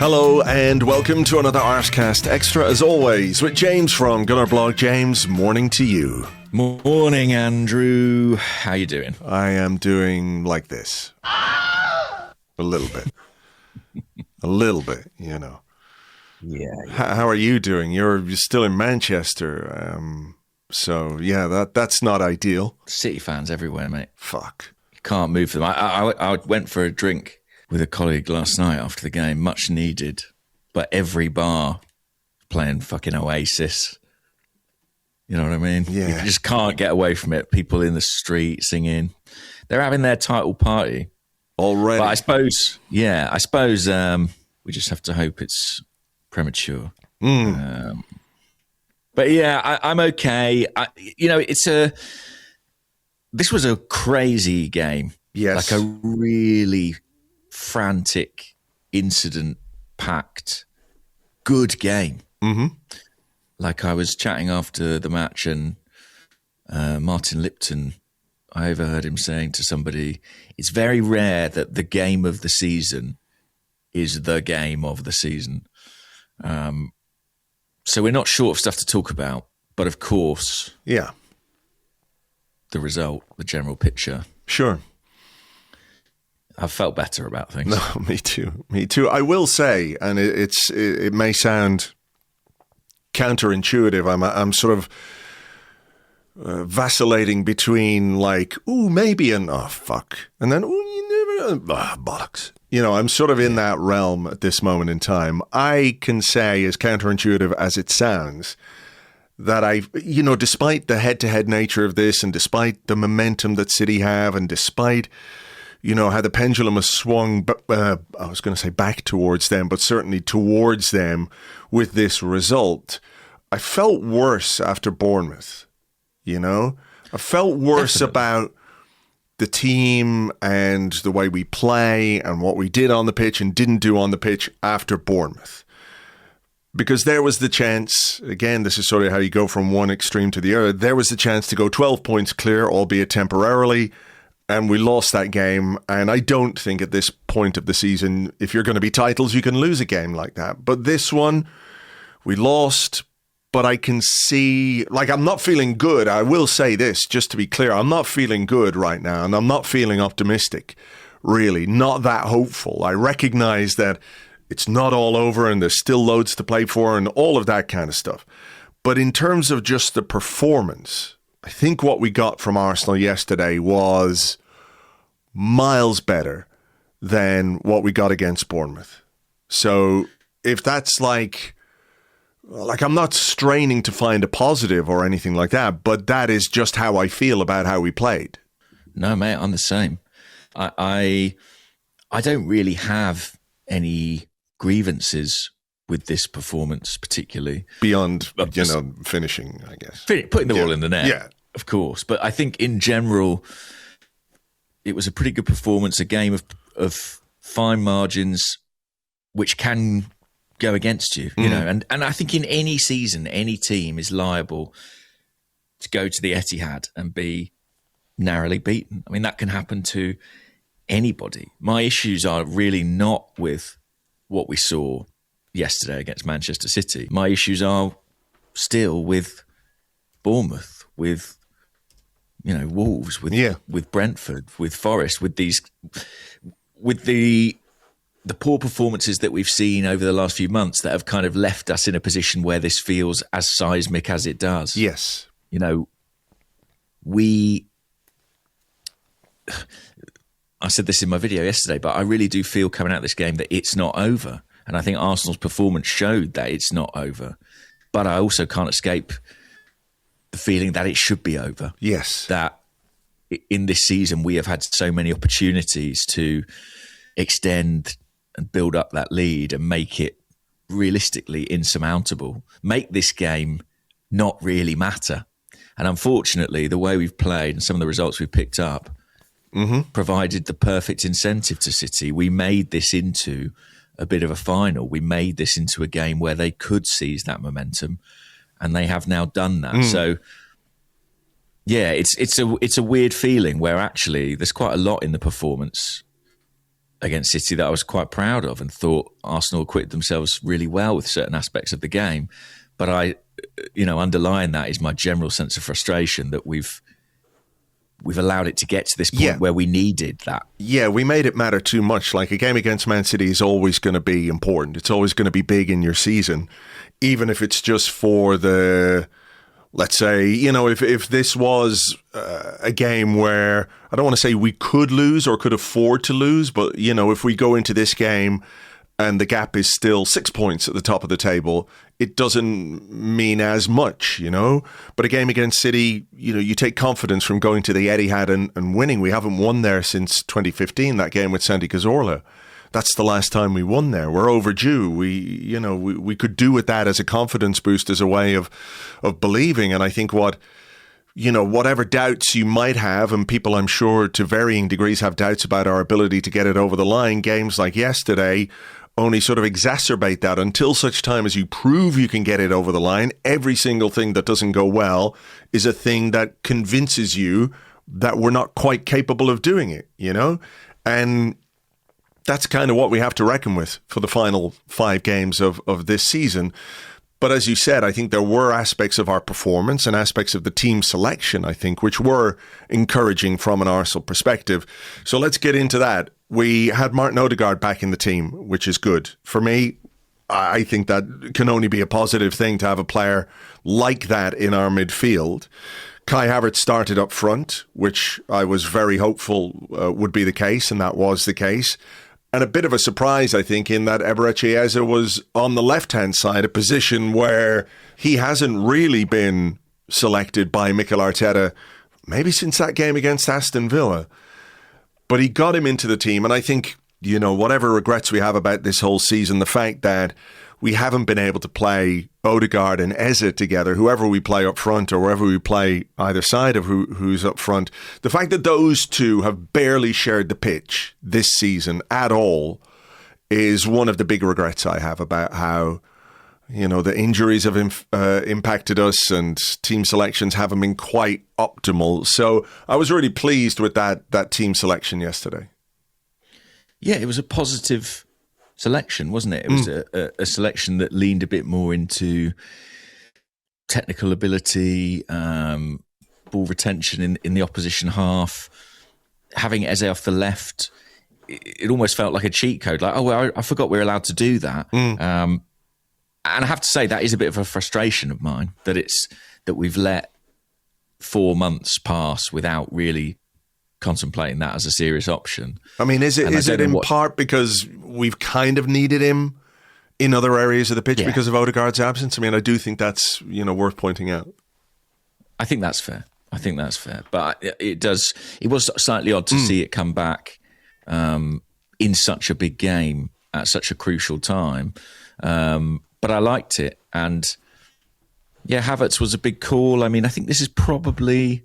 Hello and welcome to another Arsecast Extra, as always, with James from Gunnerblog. James, morning to you. Morning, Andrew. How you doing? I am doing like this. A little bit. A little bit, you know. Yeah. How are you doing? You're still in Manchester. So, yeah, that's not ideal. City fans everywhere, mate. Fuck. You can't move them. I went for a drink with a colleague last night after the game, much needed, but every bar playing fucking Oasis. You know what I mean? Yeah. You just can't get away from it. People in the street singing. They're having their title party. Already. But I suppose we just have to hope it's premature. But yeah, I'm okay. This was a crazy game. Yes. Like a really frantic, incident-packed, good game. Mm-hmm. Like I was chatting after the match and Martin Lipton, I overheard him saying to somebody, it's very rare that the game of the season is the game of the season. So we're not short of stuff to talk about, but of course, yeah, the result, the general picture. Sure. I've felt better about things. No, me too. I will say, and it may sound counterintuitive. I'm sort of vacillating between like, ooh, maybe, and oh fuck, and then ooh, you never, bollocks. You know, I'm sort of in that realm at this moment in time. I can say, as counterintuitive as it sounds, that despite the head-to-head nature of this, and despite the momentum that City have, and despite, you know, how the pendulum has swung, I was going to say back towards them, but certainly towards them with this result, I felt worse after Bournemouth, you know? I felt worse about the team and the way we play and what we did on the pitch and didn't do on the pitch after Bournemouth. Because there was the chance, again, this is sort of how you go from one extreme to the other, there was the chance to go 12 points clear, albeit temporarily, and we lost that game. And I don't think at this point of the season, if you're going to be titles, you can lose a game like that. But this one, we lost. But I can see, like, I'm not feeling good. I will say this, just to be clear, I'm not feeling good right now, and I'm not feeling optimistic, really, not that hopeful. I recognize that it's not all over and there's still loads to play for and all of that kind of stuff. But in terms of just the performance, I think what we got from Arsenal yesterday was miles better than what we got against Bournemouth. So if that's like I'm not straining to find a positive or anything like that, but that is just how I feel about how we played. No, mate, I'm the same. I don't really have any grievances with this performance, particularly beyond finishing, I guess, putting the ball in the net. Yeah, of course. But I think in general, it was a pretty good performance. A game of fine margins, which can go against you, you know, and I think in any season, any team is liable to go to the Etihad and be narrowly beaten. I mean, that can happen to anybody. My issues are really not with what we saw yesterday against Manchester City. My issues are still with Bournemouth, with, you know, Wolves, with Brentford, with Forest, with the poor performances that we've seen over the last few months that have kind of left us in a position where this feels as seismic as it does. Yes. You know, I said this in my video yesterday, but I really do feel coming out of this game that it's not over. And I think Arsenal's performance showed that it's not over. But I also can't escape the feeling that it should be over. Yes. That in this season, we have had so many opportunities to extend and build up that lead and make it realistically insurmountable. Make this game not really matter. And unfortunately, the way we've played and some of the results we've picked up provided the perfect incentive to City. We made this into a bit of a final. We made this into a game where they could seize that momentum, and they have now done that. So, yeah, it's a weird feeling where actually there's quite a lot in the performance against City that I was quite proud of, and thought Arsenal acquitted themselves really well with certain aspects of the game. But underlying that is my general sense of frustration that we've allowed it to get to this point where we needed that. Yeah, we made it matter too much. Like, a game against Man City is always going to be important. It's always going to be big in your season, even if it's just for the, let's say, if this was a game where, I don't want to say we could lose or could afford to lose, but, if we go into this game and the gap is still 6 points at the top of the table, it doesn't mean as much, But a game against City, you take confidence from going to the Etihad and winning. We haven't won there since 2015, that game with Santi Cazorla. That's the last time we won there. We're overdue. We could do with that as a confidence boost, as a way of believing. And I think whatever doubts you might have, and people I'm sure to varying degrees have doubts about our ability to get it over the line, games like yesterday only sort of exacerbate that. Until such time as you prove you can get it over the line, every single thing that doesn't go well is a thing that convinces you that we're not quite capable of doing it, And that's kind of what we have to reckon with for the final 5 games of this season. But as you said, I think there were aspects of our performance and aspects of the team selection, I think, which were encouraging from an Arsenal perspective. So let's get into that. We had Martin Odegaard back in the team, which is good. For me, I think that can only be a positive thing to have a player like that in our midfield. Kai Havertz started up front, which I was very hopeful would be the case, and that was the case. And a bit of a surprise, I think, in that Eberechi Eze was on the left-hand side, a position where he hasn't really been selected by Mikel Arteta, maybe since that game against Aston Villa. But he got him into the team, and I think, whatever regrets we have about this whole season, the fact that we haven't been able to play Odegaard and Eze together, whoever we play up front or wherever we play either side of who's up front. The fact that those two have barely shared the pitch this season at all is one of the big regrets I have about how, the injuries have impacted us and team selections haven't been quite optimal. So I was really pleased with that team selection yesterday. Yeah, it was a positive selection, wasn't it? It was a selection that leaned a bit more into technical ability, ball retention in the opposition half. Having Eze off the left, it almost felt like a cheat code. Like, I forgot we're allowed to do that. And I have to say that is a bit of a frustration of mine, that we've let 4 months pass without really contemplating that as a serious option. I mean, is it in part because we've kind of needed him in other areas of the pitch because of Odegaard's absence? I mean, I do think that's, worth pointing out. I think that's fair. But it was slightly odd to see it come back in such a big game at such a crucial time. But I liked it. And Havertz was a big call. I mean, I think this is probably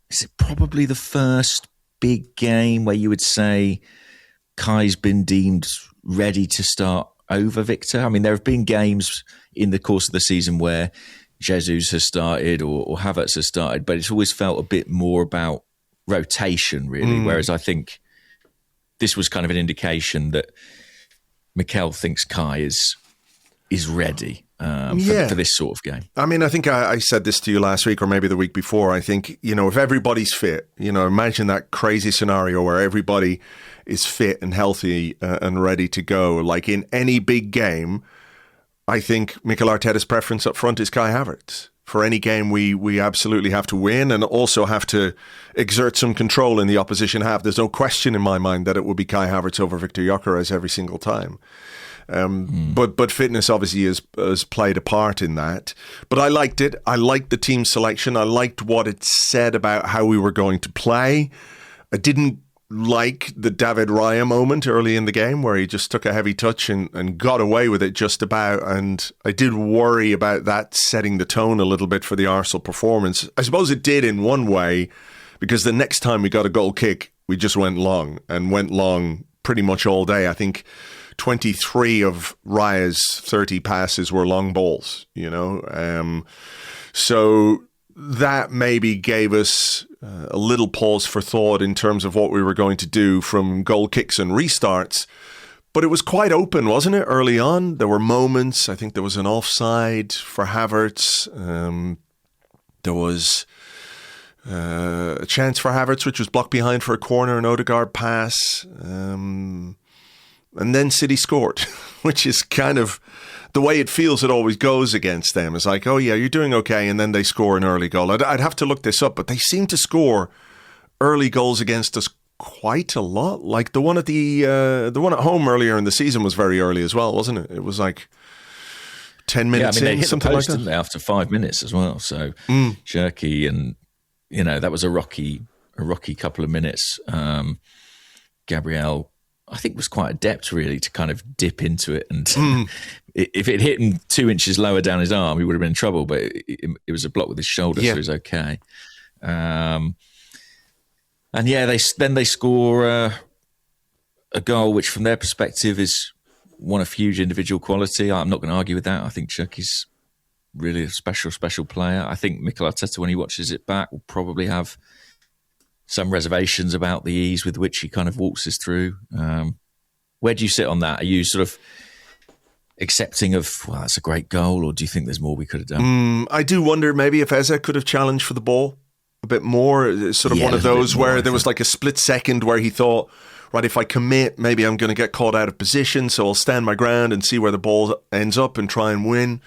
the first big game where you would say Kai's been deemed ready to start over Victor? I mean, there have been games in the course of the season where Jesus has started or Havertz has started, but it's always felt a bit more about rotation, really. Whereas I think this was kind of an indication that Mikel thinks Kai is ready for this sort of game. I mean, I think I said this to you last week or maybe the week before. I think, if everybody's fit, imagine that crazy scenario where everybody is fit and healthy and ready to go. Like in any big game, I think Mikel Arteta's preference up front is Kai Havertz. For any game, we absolutely have to win and also have to exert some control in the opposition half. There's no question in my mind that it will be Kai Havertz over Victor Gyökeres every single time. But fitness obviously has played a part in that. But I liked it. I liked the team selection. I liked what it said about how we were going to play. I didn't like the David Raya moment early in the game where he just took a heavy touch and got away with it just about. And I did worry about that setting the tone a little bit for the Arsenal performance. I suppose it did in one way, because the next time we got a goal kick, we just went long pretty much all day. I think 23 of Raya's 30 passes were long balls, So that maybe gave us a little pause for thought in terms of what we were going to do from goal kicks and restarts. But it was quite open, wasn't it, early on? There were moments. I think there was an offside for Havertz. There was a chance for Havertz, which was blocked behind for a corner, an Odegaard pass. And then City scored, which is kind of the way it feels it always goes against them. It's like, oh yeah, you're doing okay, and then they score an early goal. I'd have to look this up, but they seem to score early goals against us quite a lot. Like the one at the one at home earlier in the season was very early as well, wasn't it? It was like 10 minutes they in, hit something the post, like that. didn't they, after 5 minutes as well. So Cherky, and that was a rocky couple of minutes. Gabriel, I think, was quite adept really to kind of dip into it, and if it hit him 2 inches lower down his arm, he would have been in trouble. But it was a block with his shoulder, so he was okay. And yeah, they score a goal, which from their perspective is one of huge individual quality. I'm not going to argue with that. I think Cherky's really a special player. I think Mikel Arteta, when he watches it back, will probably have some reservations about the ease with which he kind of waltzes through. Where do you sit on that? Are you sort of accepting of, well, that's a great goal, or do you think there's more we could have done? I do wonder maybe if Eze could have challenged for the ball a bit more. It's sort of one of those where there was like a split second where he thought, right, if I commit, maybe I'm going to get caught out of position, so I'll stand my ground and see where the ball ends up and try and win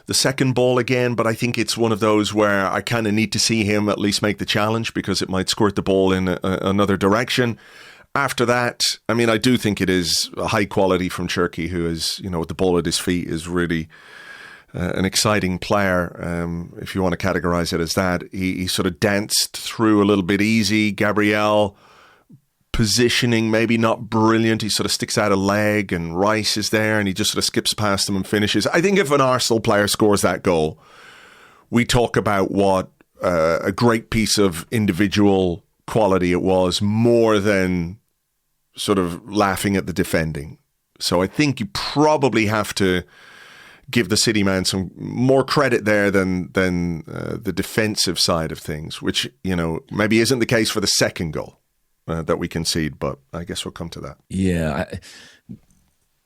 the second ball again. But I think it's one of those where I kind of need to see him at least make the challenge, because it might squirt the ball in another direction. After that, I mean, I do think it is a high quality from Cherky, who is, with the ball at his feet, is really an exciting player, if you want to categorize it as that. He sort of danced through a little bit easy. Gabriel, positioning maybe not brilliant. He sort of sticks out a leg, and Rice is there, and he just sort of skips past him and finishes. I think if an Arsenal player scores that goal, we talk about what a great piece of individual quality it was, more than sort of laughing at the defending. So I think you probably have to give the City man some more credit there than the defensive side of things, which, maybe isn't the case for the second goal that we concede, but I guess we'll come to that. Yeah,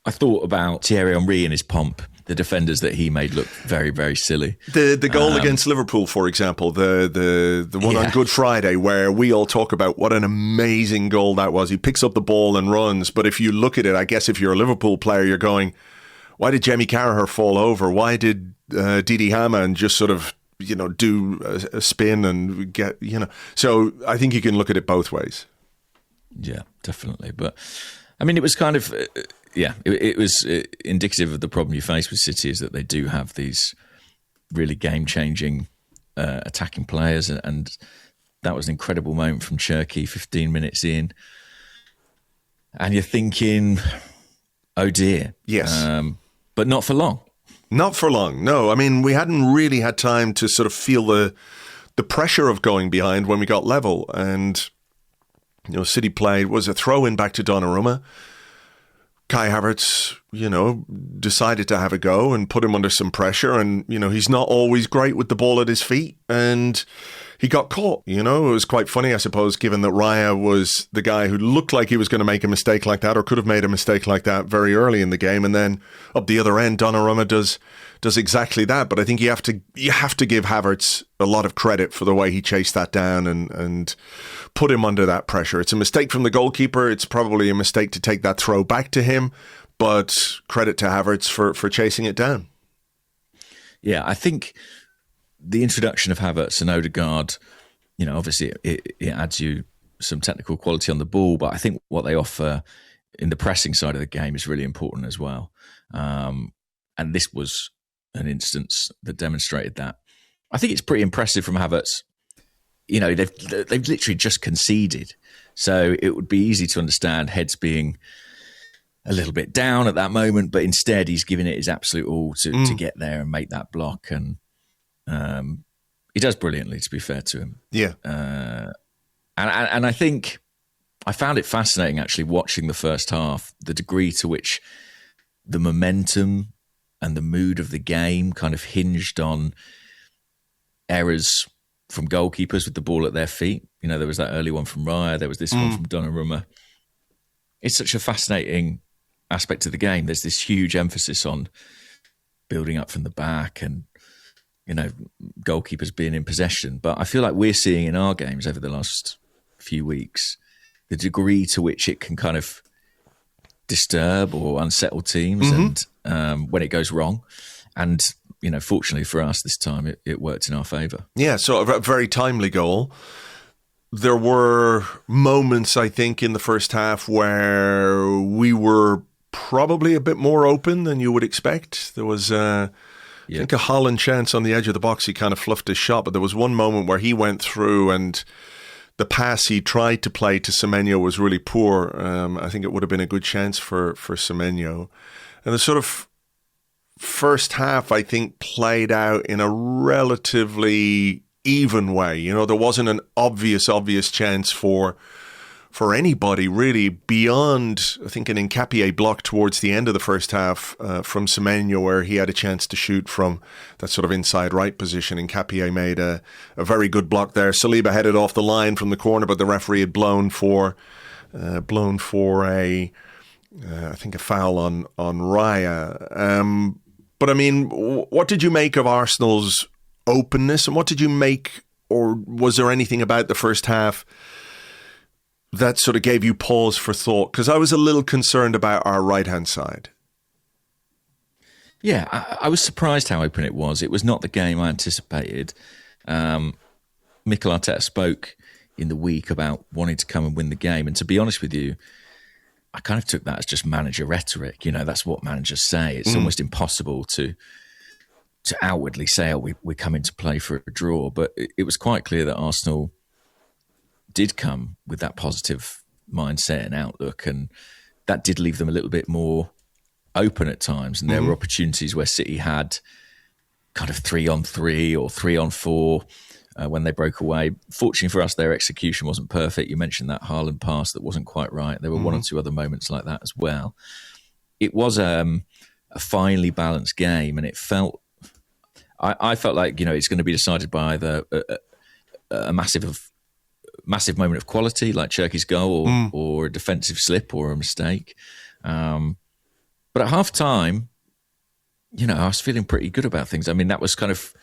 I thought about Thierry Henry and his pomp, the defenders that he made look very, very silly. The goal against Liverpool, for example, the one on Good Friday, where we all talk about what an amazing goal that was. He picks up the ball and runs, but if you look at it, I guess if you're a Liverpool player, you're going, why did Jamie Carragher fall over? Why did Didi Hamann just sort of, do a spin and get, So I think you can look at it both ways. Yeah, definitely. But, I mean, it was kind of, it was indicative of the problem you face with City, is that they do have these really game-changing attacking players. And that was an incredible moment from Cherky, 15 minutes in. And you're thinking, oh dear. Yes. But not for long. Not for long, no. I mean, we hadn't really had time to sort of feel the pressure of going behind when we got level. And, City played, was a throw-in back to Donnarumma. Kai Havertz, decided to have a go and put him under some pressure. And, he's not always great with the ball at his feet. And he got caught, It was quite funny, I suppose, given that Raya was the guy who looked like he was going to make a mistake like that, or could have made a mistake like that very early in the game. And then up the other end, Donnarumma does exactly that. But I think you have to give Havertz a lot of credit for the way he chased that down and put him under that pressure. It's a mistake from the goalkeeper. It's probably a mistake to take that throw back to him, but credit to Havertz for chasing it down. Yeah, I think the introduction of Havertz and Odegaard, obviously it adds you some technical quality on the ball, but I think what they offer in the pressing side of the game is really important as well. And this was an instance that demonstrated that. I think it's pretty impressive from Havertz. They've literally just conceded, so it would be easy to understand heads being a little bit down at that moment, but instead he's giving it his absolute all to get there and make that block, and he does brilliantly, to be fair to him. Yeah. And I think I found it fascinating actually watching the first half, the degree to which the momentum and the mood of the game kind of hinged on errors from goalkeepers with the ball at their feet. There was that early one from Raya. There was this one from Donnarumma. It's such a fascinating aspect of the game. There's this huge emphasis on building up from the back and, goalkeepers being in possession. But I feel like we're seeing in our games over the last few weeks the degree to which it can kind of disturb or unsettle teams and when it goes wrong. And, fortunately for us this time, it worked in our favour. Yeah, so a very timely goal. There were moments, I think, in the first half where we were probably a bit more open than you would expect. There was, I think, a Haaland chance on the edge of the box. He kind of fluffed his shot, but there was one moment where he went through and the pass he tried to play to Semenyo was really poor. I think it would have been a good chance for Semenyo. And the sort of first half, I think, played out in a relatively even way. There wasn't an obvious chance for anybody really beyond, I think, an Nketiah block towards the end of the first half from Semenyo, where he had a chance to shoot from that sort of inside right position. Nketiah made a very good block there. Saliba headed off the line from the corner, but the referee had blown for a foul on Raya. But I mean, what did you make of Arsenal's openness, and what did you make, or was there anything about the first half that sort of gave you pause for thought? Because I was a little concerned about our right-hand side. Yeah, I was surprised how open it was. It was not the game I anticipated. Mikel Arteta spoke in the week about wanting to come and win the game. And to be honest with you, I kind of took that as just manager rhetoric. That's what managers say. It's almost impossible to outwardly say, we're coming to play for a draw. But it was quite clear that Arsenal did come with that positive mindset and outlook, and that did leave them a little bit more open at times. And there were opportunities where City had kind of 3-on-3 or 3-on-4 when they broke away. Fortunately for us, their execution wasn't perfect. You mentioned that Haaland pass that wasn't quite right. There were one or two other moments like that as well. It was a finely balanced game, and it felt, I felt like, it's going to be decided by either a massive moment of quality like Cherki's goal or a defensive slip or a mistake. But at half time, I was feeling pretty good about things. I mean, that was kind of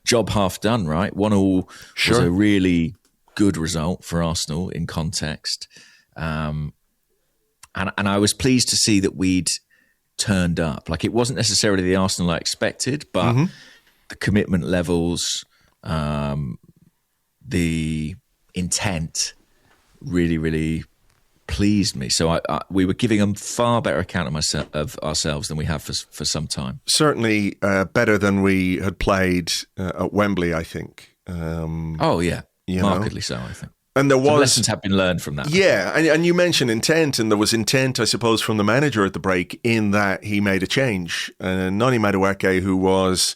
job half done, right? 1-1 was a really good result for Arsenal in context. And I was pleased to see that we'd turned up. Like, it wasn't necessarily the Arsenal I expected, but the commitment levels, the intent really, really pleased me. So we were giving a far better account of ourselves than we have for some time. Certainly better than we had played at Wembley, I think. Markedly so, I think. And there was some lessons have been learned from that. Yeah, and you mentioned intent, and there was intent, I suppose, from the manager at the break in that he made a change. Noni Madueke, who was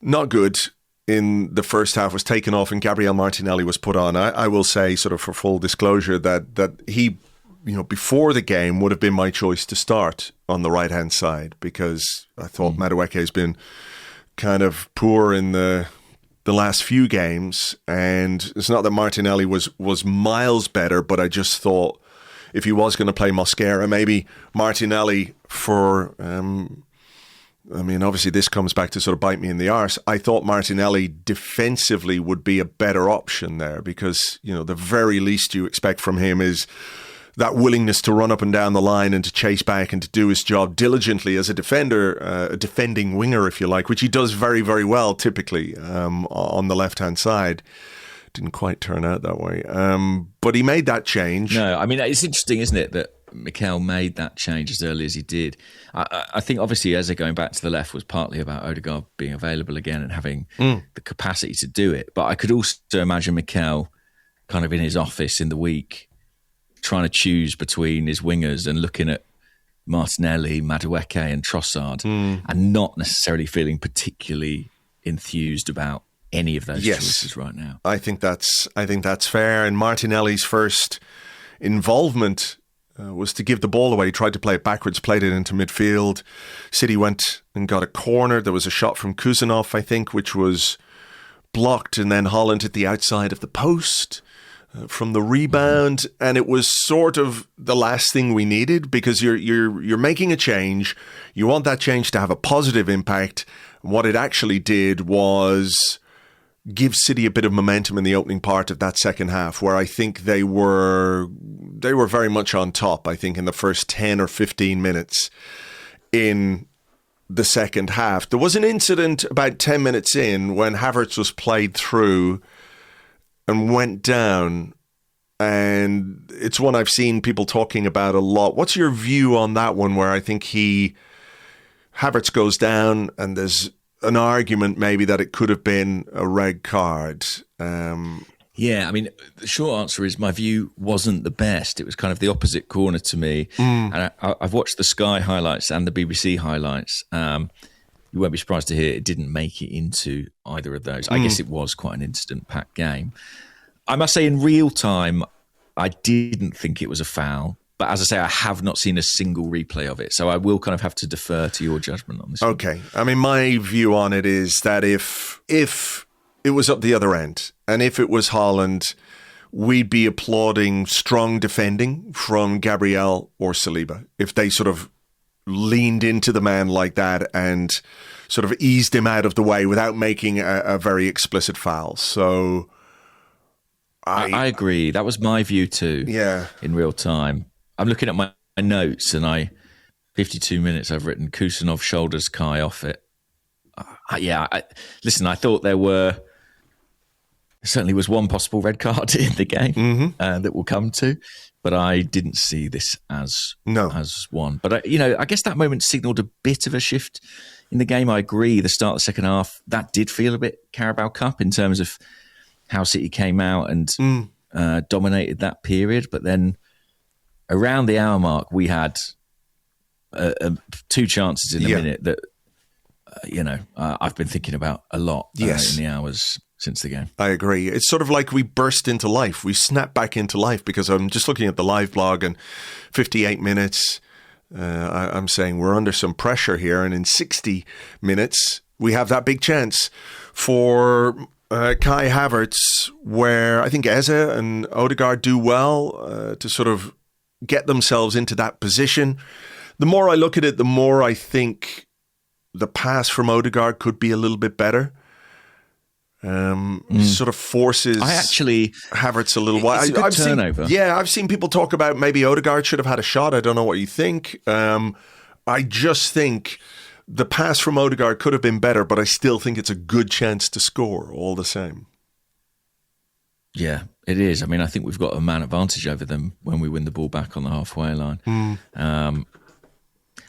not good in the first half, was taken off and Gabriel Martinelli was put on. I will say, sort of for full disclosure, that he, before the game would have been my choice to start on the right-hand side, because I thought Madueke has been kind of poor in the last few games, and it's not that Martinelli was miles better, but I just thought if he was going to play Mosquera, maybe Martinelli for... obviously this comes back to sort of bite me in the arse. I thought Martinelli defensively would be a better option there, because, the very least you expect from him is that willingness to run up and down the line and to chase back and to do his job diligently as a defender, a defending winger, if you like, which he does very, very well typically on the left-hand side. Didn't quite turn out that way. But he made that change. No, it's interesting, isn't it, that Mikel made that change as early as he did. I think obviously Eze going back to the left was partly about Odegaard being available again and having the capacity to do it. But I could also imagine Mikel kind of in his office in the week trying to choose between his wingers and looking at Martinelli, Madueke and Trossard and not necessarily feeling particularly enthused about any of those choices right now. I think that's fair. And Martinelli's first involvement was to give the ball away. He tried to play it backwards, played it into midfield. City went and got a corner. There was a shot from Kuzanov, I think, which was blocked, and then Haaland at the outside of the post. from the rebound, and it was sort of the last thing we needed, because you're making a change. You want that change to have a positive impact. What it actually did was give City a bit of momentum in the opening part of that second half, where I think they were very much on top. I think in the first 10 or 15 minutes in the second half, there was an incident about 10 minutes in when Havertz was played through and went down, and it's one I've seen people talking about a lot. What's your view on that one, where I think Havertz goes down and there's an argument maybe that it could have been a red card? Yeah, I mean, the short answer is my view wasn't the best. It was kind of the opposite corner to me. And I've watched the Sky highlights and the BBC highlights. You won't be surprised to hear it didn't make it into either of those. I guess it was quite an instant-packed game. I must say, in real time, I didn't think it was a foul. But as I say, I have not seen a single replay of it. So I will kind of have to defer to your judgment on this. Okay. I mean, my view on it is that if it was up the other end, and if it was Haaland, we'd be applauding strong defending from Gabriel or Saliba if they sort of leaned into the man like that and sort of eased him out of the way without making a very explicit foul. So I agree. That was my view too. Yeah. In real time. I'm looking at my notes, and 52 minutes I've written Kusanov shoulders Kai off it. Listen, I thought there certainly was one possible red card in the game that we'll come to, but I didn't see this as one. But I guess that moment signalled a bit of a shift in the game. I agree. The start of the second half, that did feel a bit Carabao Cup in terms of how City came out and dominated that period. But then around the hour mark, we had two chances in a minute that I've been thinking about a lot in the hours since the game. I agree. It's sort of like we burst into life. We snapped back into life, because I'm just looking at the live blog, and 58 minutes, I'm saying we're under some pressure here. And in 60 minutes, we have that big chance for Kai Havertz, where I think Eze and Odegaard do well to sort of get themselves into that position. The more I look at it, the more I think the pass from Odegaard could be a little bit better. Sort of forces Havertz a little while. It's a good turnover. I've seen people talk about maybe Odegaard should have had a shot. I don't know what you think. I just think the pass from Odegaard could have been better, but I still think it's a good chance to score all the same. Yeah, it is. I mean, I think we've got a man advantage over them when we win the ball back on the halfway line.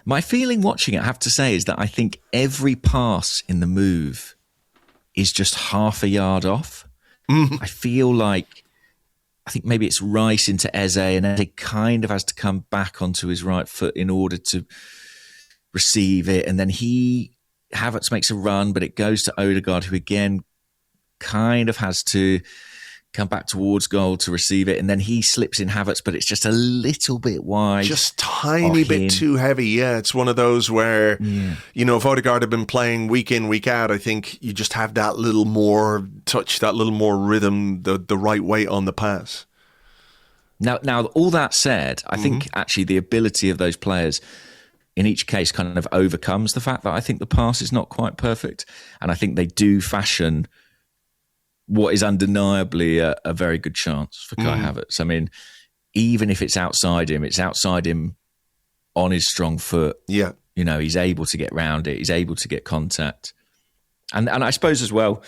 My feeling watching it, I have to say, is that I think every pass in the move is just half a yard off. I feel like, I think maybe it's Rice into Eze, and Eze kind of has to come back onto his right foot in order to receive it. And then Havertz makes a run, but it goes to Odegaard, who again kind of has to come back towards goal to receive it, and then he slips in Havertz, but it's just a little bit wide. Just tiny bit too heavy. Yeah, it's one of those where, if Odegaard had been playing week in, week out, I think you just have that little more touch, that little more rhythm, the right weight on the pass. Now, all that said, I think actually the ability of those players in each case kind of overcomes the fact that I think the pass is not quite perfect, and I think they do fashion what is undeniably a very good chance for Kai Havertz. I mean, even if it's outside him on his strong foot. Yeah. He's able to get round it. He's able to get contact. And I suppose as well,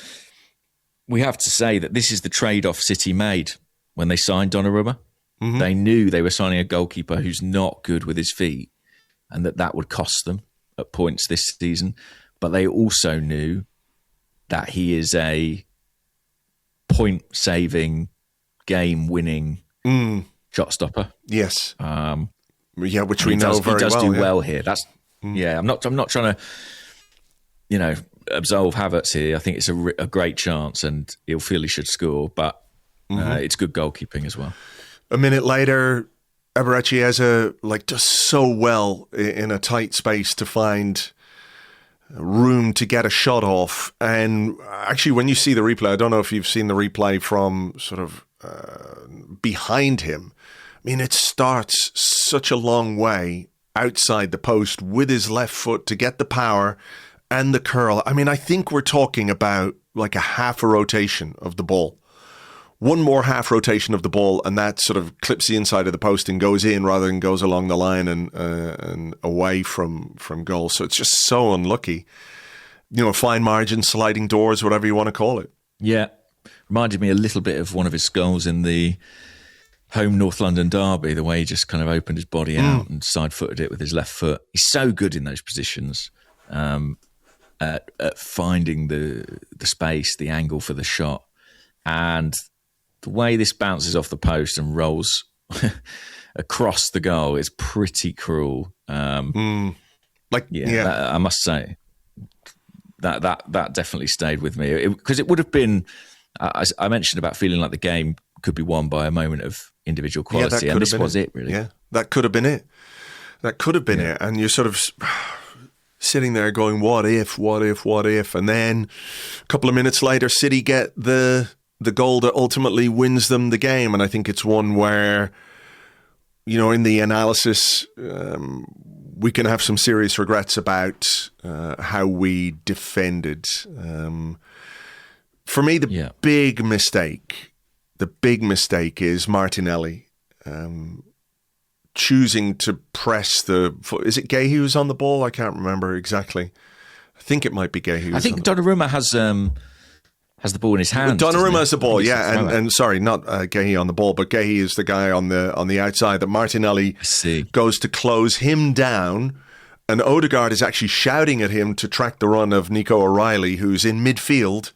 we have to say that this is the trade-off City made when they signed Donnarumma. They knew they were signing a goalkeeper who's not good with his feet, and that would cost them at points this season. But they also knew that he is a point-saving, game-winning shot stopper. Yes. Which we know very well. He does do well here. That's I'm not trying to, absolve Havertz here. I think it's a great chance, and he'll feel he should score. But it's good goalkeeping as well. A minute later, Eberechi Eze does so well in a tight space to find room to get a shot off. And actually, when you see the replay, I don't know if you've seen the replay from sort of behind him. I mean, it starts such a long way outside the post with his left foot to get the power and the curl. I mean, I think we're talking about like a half a rotation of the ball. One more half rotation of the ball, and that sort of clips the inside of the post and goes in rather than goes along the line and away from goal. So it's just so unlucky. You know, fine margins, sliding doors, whatever you want to call it. Yeah. Reminded me a little bit of one of his goals in the home North London derby, the way he just kind of opened his body out and side-footed it with his left foot. He's so good in those positions at finding the space, the angle for the shot. And the way this bounces off the post and rolls across the goal is pretty cruel. I must say that definitely stayed with me, because it would have been. I mentioned about feeling like the game could be won by a moment of individual quality, and this was it, really. Yeah, that could have been it. That could have been it, and you're sort of sitting there going, "What if? What if? What if?" And then a couple of minutes later, City get the goal that ultimately wins them the game. And I think it's one where, you know, in the analysis, we can have some serious regrets about how we defended. For me, the big mistake is Martinelli choosing to press is it Gay who's on the ball? I can't remember exactly. I think it might be Gay who's. I think Donnarumma has the ball in his hands. Donnarumma has the ball, and sorry, not Gahey on the ball, but Gahey is the guy on the outside that Martinelli goes to close him down, and Odegaard is actually shouting at him to track the run of Nico O'Reilly, who's in midfield,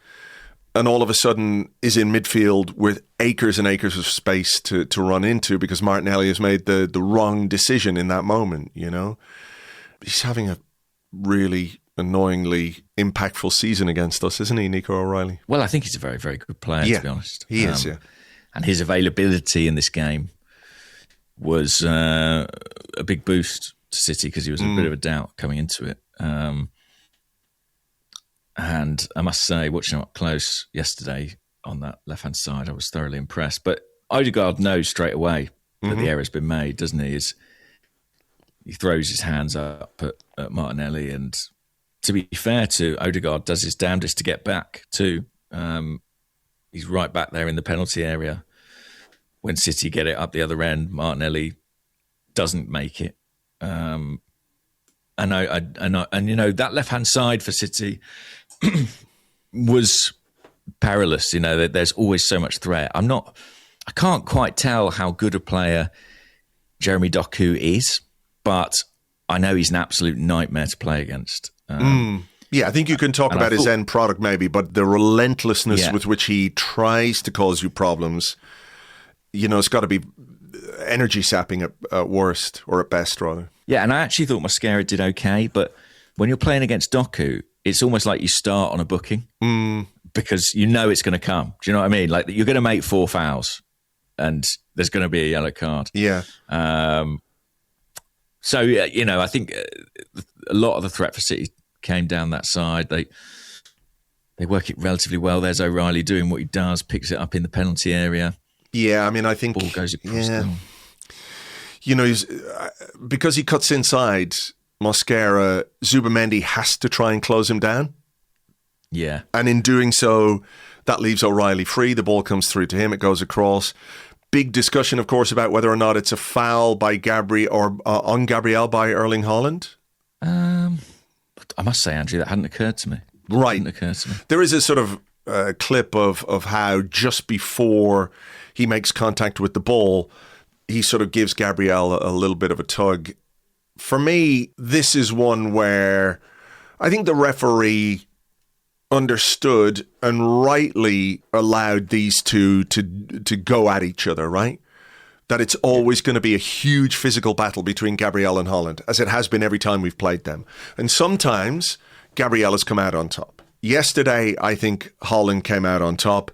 and all of a sudden is in midfield with acres and acres of space to run into, because Martinelli has made the wrong decision in that moment, you know. He's having a really annoyingly impactful season against us, isn't he, Nico O'Reilly? Well, I think he's a very, very good player, to be honest. He is, yeah. And his availability in this game was a big boost to City, because he was a bit of a doubt coming into it. And I must say, watching him up close yesterday on that left-hand side, I was thoroughly impressed. But Odegaard knows straight away that the error's been made, doesn't he? He throws his hands up at Martinelli, and to be fair to Odegaard, does his damnedest to get back too. He's right back there in the penalty area. When City get it up the other end, Martinelli doesn't make it. And you know, that left-hand side for City was perilous. You know, there's always so much threat. I can't quite tell how good a player Jeremy Doku is, but I know he's an absolute nightmare to play against. Yeah, I think you can talk about his end product maybe, but the relentlessness with which he tries to cause you problems, you know, it's got to be energy sapping at worst, or at best, rather. Yeah, and I actually thought Mascara did okay, but when you're playing against Doku, it's almost like you start on a booking because you know it's going to come. Do you know what I mean? Like, you're going to make 4 fouls and there's going to be a yellow card. Yeah. So, you know, I think a lot of the threat for City came down that side. They work it relatively well. There's O'Reilly doing what he does, picks it up in the penalty area. Yeah, I mean, I think... Ball goes across the... You know, because he cuts inside Mosquera, Zubamendi has to try and close him down. Yeah. And in doing so, that leaves O'Reilly free. The ball comes through to him. It goes across. Big discussion, of course, about whether or not it's a foul by on Gabriel by Erling Haaland. I must say, Andrew, that hadn't occurred to me. Right. Hadn't occurred to me. There is a sort of clip of how just before he makes contact with the ball, he sort of gives Gabriel a little bit of a tug. For me, this is one where I think the referee understood and rightly allowed these two to go at each other, right? That it's always going to be a huge physical battle between Gabriel and Haaland, as it has been every time we've played them. And sometimes Gabriel has come out on top. Yesterday, I think Haaland came out on top.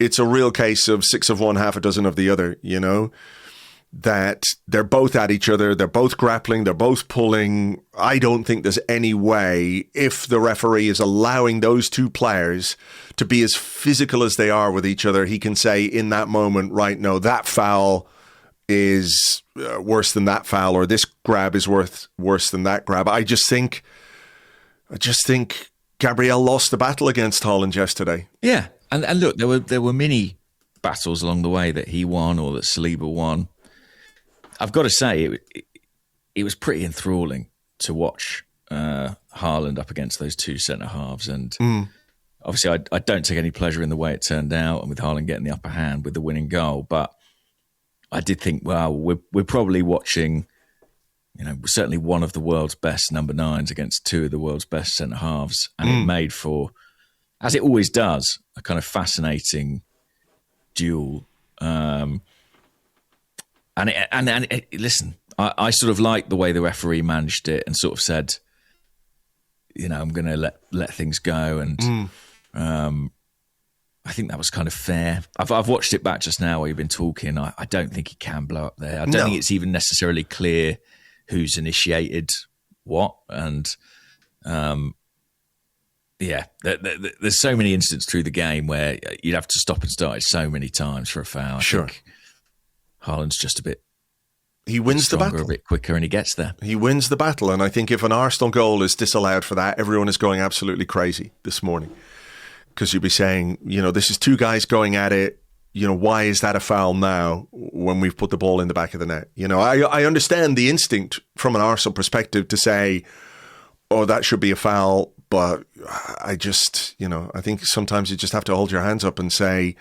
It's a real case of 6 of one, half a dozen of the other, you know? that they're both at each other, they're both grappling, they're both pulling. I don't think there's any way, if the referee is allowing those two players to be as physical as they are with each other, he can say in that moment, right, no, that foul is worse than that foul, or this grab is worse than that grab. I just think Gabriel lost the battle against Haaland yesterday. Yeah, and look, there were many battles along the way that he won or that Saliba won. I've got to say, it was pretty enthralling to watch Haaland up against those two centre-halves. And obviously, I don't take any pleasure in the way it turned out and with Haaland getting the upper hand with the winning goal. But I did think, wow, we're probably watching, certainly one of the world's best number 9s against two of the world's best centre-halves. And it made for, as it always does, a kind of fascinating duel. Listen, I sort of liked the way the referee managed it and sort of said, I'm going to let things go. And I think that was kind of fair. I've watched it back just now while you've been talking. I don't think he can blow up there. I don't think it's even necessarily clear who's initiated what. And there's so many incidents through the game where you'd have to stop and start it so many times for a foul. Sure. I think Haaland's just a bit. He wins the battle a bit quicker, and he gets there. He wins the battle, and I think if an Arsenal goal is disallowed for that, everyone is going absolutely crazy this morning, because you'd be saying, this is two guys going at it. Why is that a foul now when we've put the ball in the back of the net? I understand the instinct from an Arsenal perspective to say, oh, that should be a foul, but I just, I think sometimes you just have to hold your hands up and say,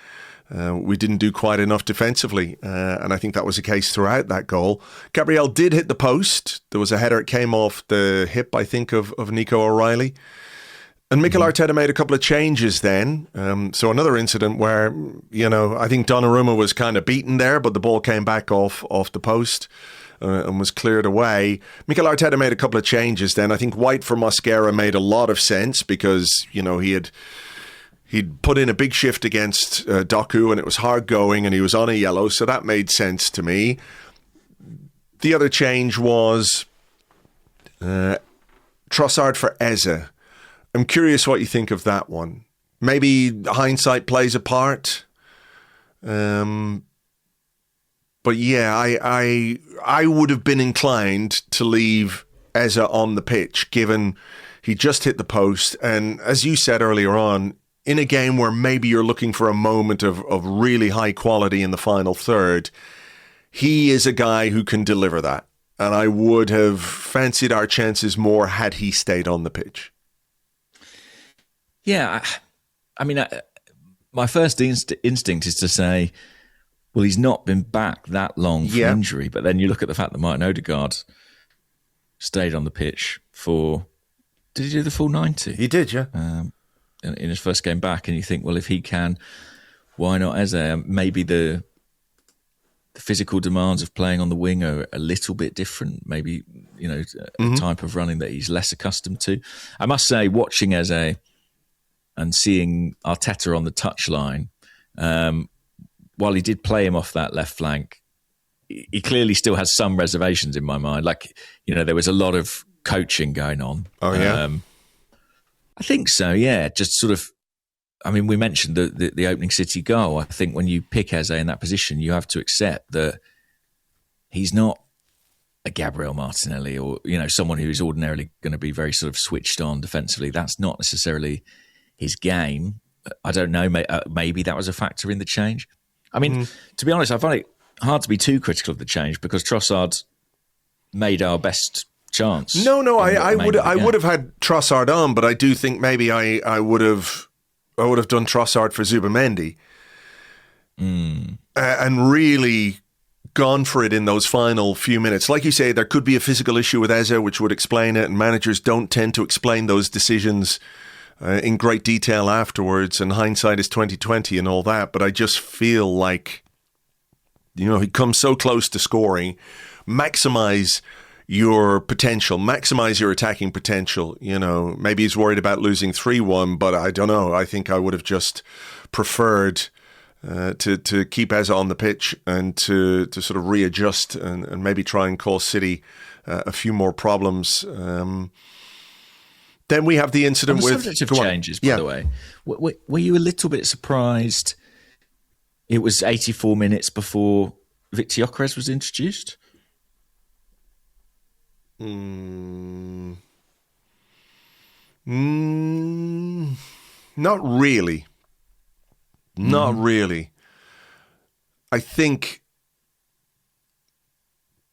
we didn't do quite enough defensively, and I think that was the case throughout that goal. Gabriel did hit the post. There was a header, it came off the hip, I think, of Nico O'Reilly. And Mikel Arteta made a couple of changes then. So another incident where, I think Donnarumma was kind of beaten there, but the ball came back off the post and was cleared away. Mikel Arteta made a couple of changes then. I think White for Mosquera made a lot of sense because, he'd put in a big shift against Doku, and it was hard going, and he was on a yellow, so that made sense to me. The other change was Trossard for Eze. I'm curious what you think of that one. Maybe hindsight plays a part. But yeah, I would have been inclined to leave Eze on the pitch, given he just hit the post. And as you said earlier on, in a game where maybe you're looking for a moment of really high quality in the final third, he is a guy who can deliver that. And I would have fancied our chances more had he stayed on the pitch. Yeah, I mean, my first instinct is to say, well, he's not been back that long from injury. But then you look at the fact that Martin Odegaard stayed on the pitch for, did he do the full 90? He did, yeah. In his first game back, and you think, well, if he can, why not Eze? Maybe the physical demands of playing on the wing are a little bit different. Maybe, a type of running that he's less accustomed to. I must say, watching Eze and seeing Arteta on the touchline, while he did play him off that left flank, he clearly still has some reservations in my mind. Like, there was a lot of coaching going on. Oh, yeah. I think so, yeah. Just sort of, I mean, we mentioned the opening City goal. I think when you pick Eze in that position, you have to accept that he's not a Gabriel Martinelli or, someone who is ordinarily going to be very sort of switched on defensively. That's not necessarily his game. I don't know, maybe that was a factor in the change. I mean, to be honest, I find it hard to be too critical of the change because Trossard made our best chance. No, I would have had Trossard on, but I do think maybe I would have done Trossard for Zubamendi and really gone for it in those final few minutes. Like you say, there could be a physical issue with Eze, which would explain it, and managers don't tend to explain those decisions in great detail afterwards, and hindsight is 20/20 and all that. But I just feel like, he comes so close to scoring. Maximize your potential, maximize your attacking potential. Maybe he's worried about losing 3-1, but I don't know. I think I would have just preferred to keep Eza on the pitch and to sort of readjust and maybe try and cause City a few more problems. Then we have the incident with... subject of changes, by the way. Were you a little bit surprised it was 84 minutes before Victor Gyökeres was introduced? Not really. Not really. I think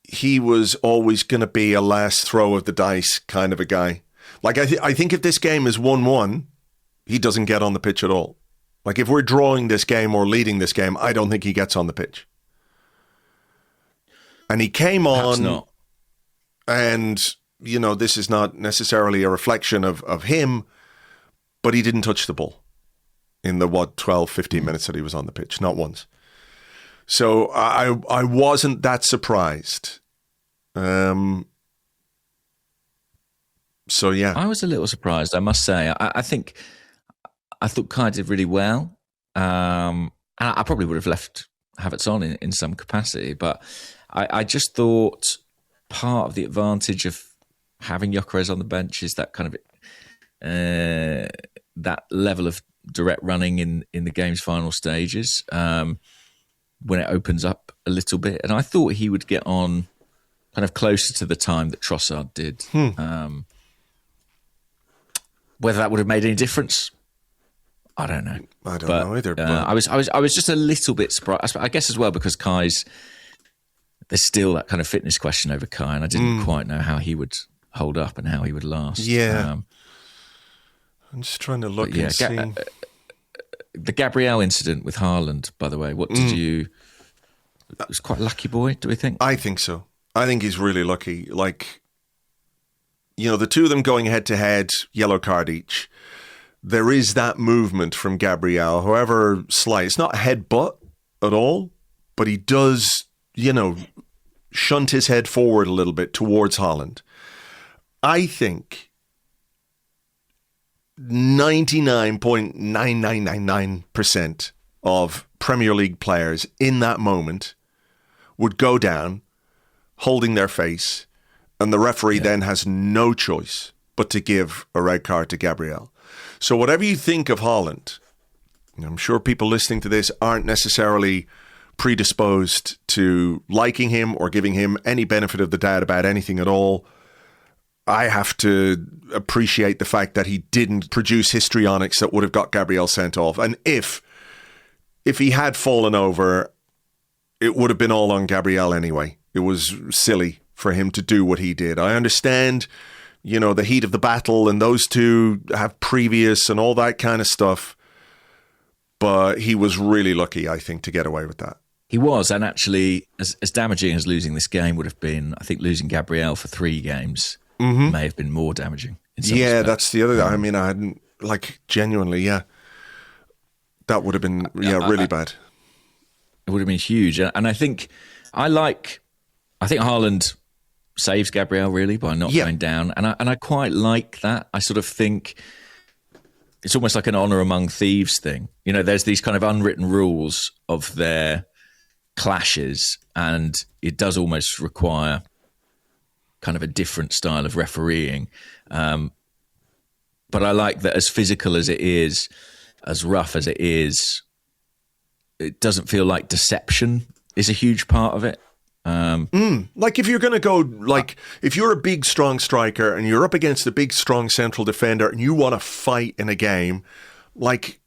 he was always going to be a last throw of the dice kind of a guy. Like, I think if this game is 1-1, he doesn't get on the pitch at all. Like, if we're drawing this game or leading this game, I don't think he gets on the pitch. And he came on, not. And, you know, this is not necessarily a reflection of him, but he didn't touch the ball in the, 12, 15 minutes that he was on the pitch. Not once. So I wasn't that surprised. So, yeah. I was a little surprised, I must say. I thought Kai did really well. And I probably would have left Havertz on in some capacity, but I just thought part of the advantage of having Gyökeres on the bench is that kind of that level of direct running in the game's final stages when it opens up a little bit. And I thought he would get on kind of closer to the time that Trossard did. Whether that would have made any difference, I don't know. I don't know either. But I was just a little bit surprised. I guess as well because there's still that kind of fitness question over Kai, and I didn't quite know how he would hold up and how he would last. Yeah, I'm just trying to look and see. The Gabriel incident with Haaland, by the way, what did you? It was quite a lucky boy, do we think? I think so. I think he's really lucky. Like, you know, the two of them going head to head, yellow card each. There is that movement from Gabriel, however slight. It's not a headbutt at all, but he does, you know, shunt his head forward a little bit towards Haaland. I think 99.9999% of Premier League players in that moment would go down holding their face, and the referee then has no choice but to give a red card to Gabriel. So whatever you think of Haaland, I'm sure people listening to this aren't necessarily predisposed to liking him or giving him any benefit of the doubt about anything at all. I have to appreciate the fact that he didn't produce histrionics that would have got Gabriel sent off. And if he had fallen over, it would have been all on Gabriel anyway. It was silly for him to do what he did. I understand, you know, the heat of the battle and those two have previous and all that kind of stuff. But he was really lucky, I think, to get away with that. He was, and actually, as damaging as losing this game would have been, I think losing Gabriel for 3 games may have been more damaging. Yeah, that's the other. I mean, I hadn't, like, genuinely, that would have been, really bad. It would have been huge. And I think Haaland saves Gabriel really by not going down, and I quite like that. I sort of think it's almost like an honour among thieves thing. You know, there's these kind of unwritten rules of their clashes, and it does almost require kind of a different style of refereeing. But I like that, as physical as it is, as rough as it is, it doesn't feel like deception is a huge part of it. Like if you're going to go, like if you're a big, strong striker and you're up against a big, strong central defender and you want to fight in a game, like,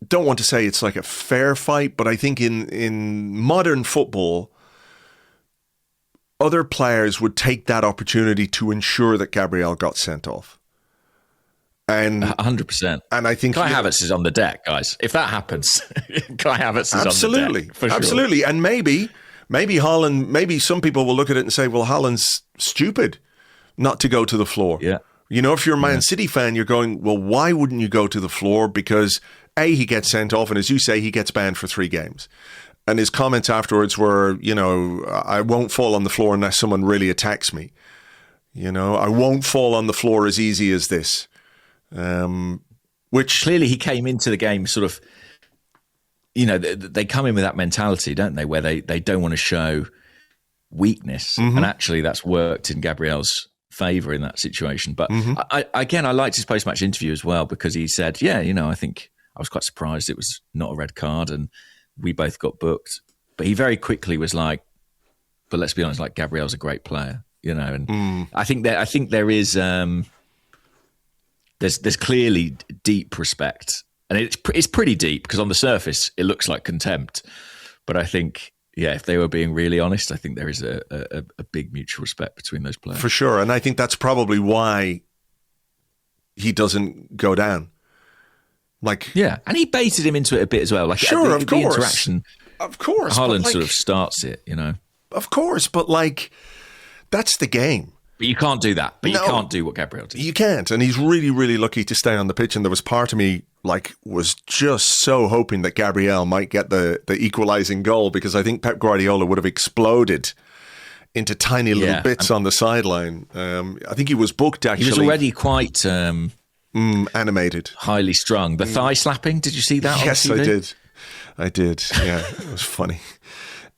don't want to say it's like a fair fight, but I think in modern football, other players would take that opportunity to ensure that Gabriel got sent off. And 100%. And I think Kai Havertz is on the deck, guys. If that happens, Kai Havertz is on the deck. For sure. Absolutely. And maybe Haaland, maybe some people will look at it and say, well, Haaland's stupid not to go to the floor. Yeah. You know, if you're a Man City fan, you're going, well, why wouldn't you go to the floor? Because A, he gets sent off, and as you say, he gets banned for 3 games. And his comments afterwards were, you know, I won't fall on the floor unless someone really attacks me. You know, I won't fall on the floor as easy as this. Which clearly he came into the game sort of they come in with that mentality, don't they, where they don't want to show weakness. And actually that's worked in Gabriel's favour in that situation. But I liked his post-match interview as well, because he said, I think I was quite surprised it was not a red card and we both got booked. But he very quickly was like, but let's be honest, like, Gabriel's a great player, and I think there is there's clearly deep respect, and it's pretty deep, because on the surface it looks like contempt, but I think, if they were being really honest, I think there is a big mutual respect between those players. For sure. And I think that's probably why he doesn't go down. And he baited him into it a bit as well. Of course. The interaction. Of course. Haaland sort of starts it, Of course, but that's the game. But you can't do that. But you can't do what Gabriel did. You can't. And he's really, really lucky to stay on the pitch. And there was part of me, was just so hoping that Gabriel might get the equalising goal, because I think Pep Guardiola would have exploded into tiny little bits on the sideline. I think he was booked, actually. He was already quite animated. Highly strung. The thigh slapping, did you see that on Yes, TV? I did. Yeah, it was funny.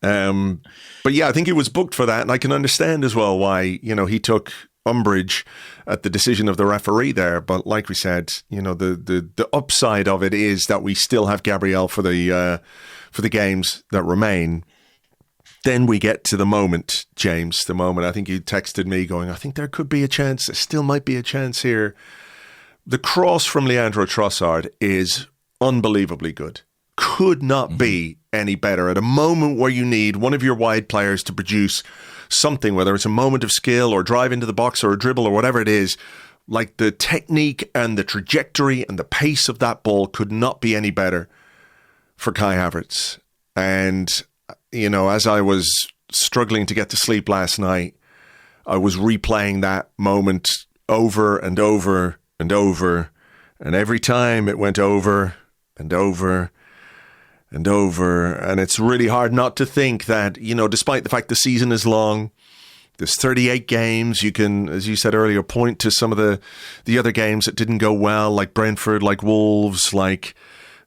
But I think he was booked for that, and I can understand as well why, he took umbrage at the decision of the referee there. But like we said, the upside of it is that we still have Gabriel for the games that remain. Then we get to the moment, James, I think you texted me going, I think there could be a chance, there still might be a chance here. The cross from Leandro Trossard is unbelievably good. Could not be any better at a moment where you need one of your wide players to produce something, whether it's a moment of skill or drive into the box or a dribble or whatever it is. The technique and the trajectory and the pace of that ball could not be any better for Kai Havertz. And, as I was struggling to get to sleep last night, I was replaying that moment over and over and over. And every time it went over and over and over. And it's really hard not to think that, despite the fact the season is long, there's 38 games, you can, as you said earlier, point to some of the other games that didn't go well, like Brentford, like Wolves, like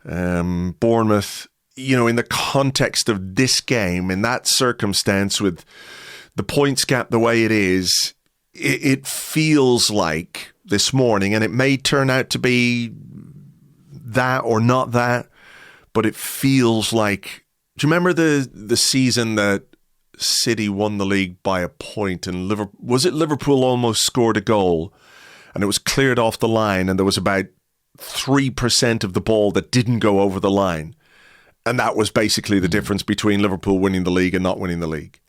Bournemouth. In the context of this game, in that circumstance, with the points gap the way it is, it feels like this morning, and it may turn out to be that or not that, but it feels like, do you remember the season that City won the league by a point, and Liverpool almost scored a goal and it was cleared off the line, and there was about 3% of the ball that didn't go over the line, and that was basically the difference between Liverpool winning the league and not winning the league.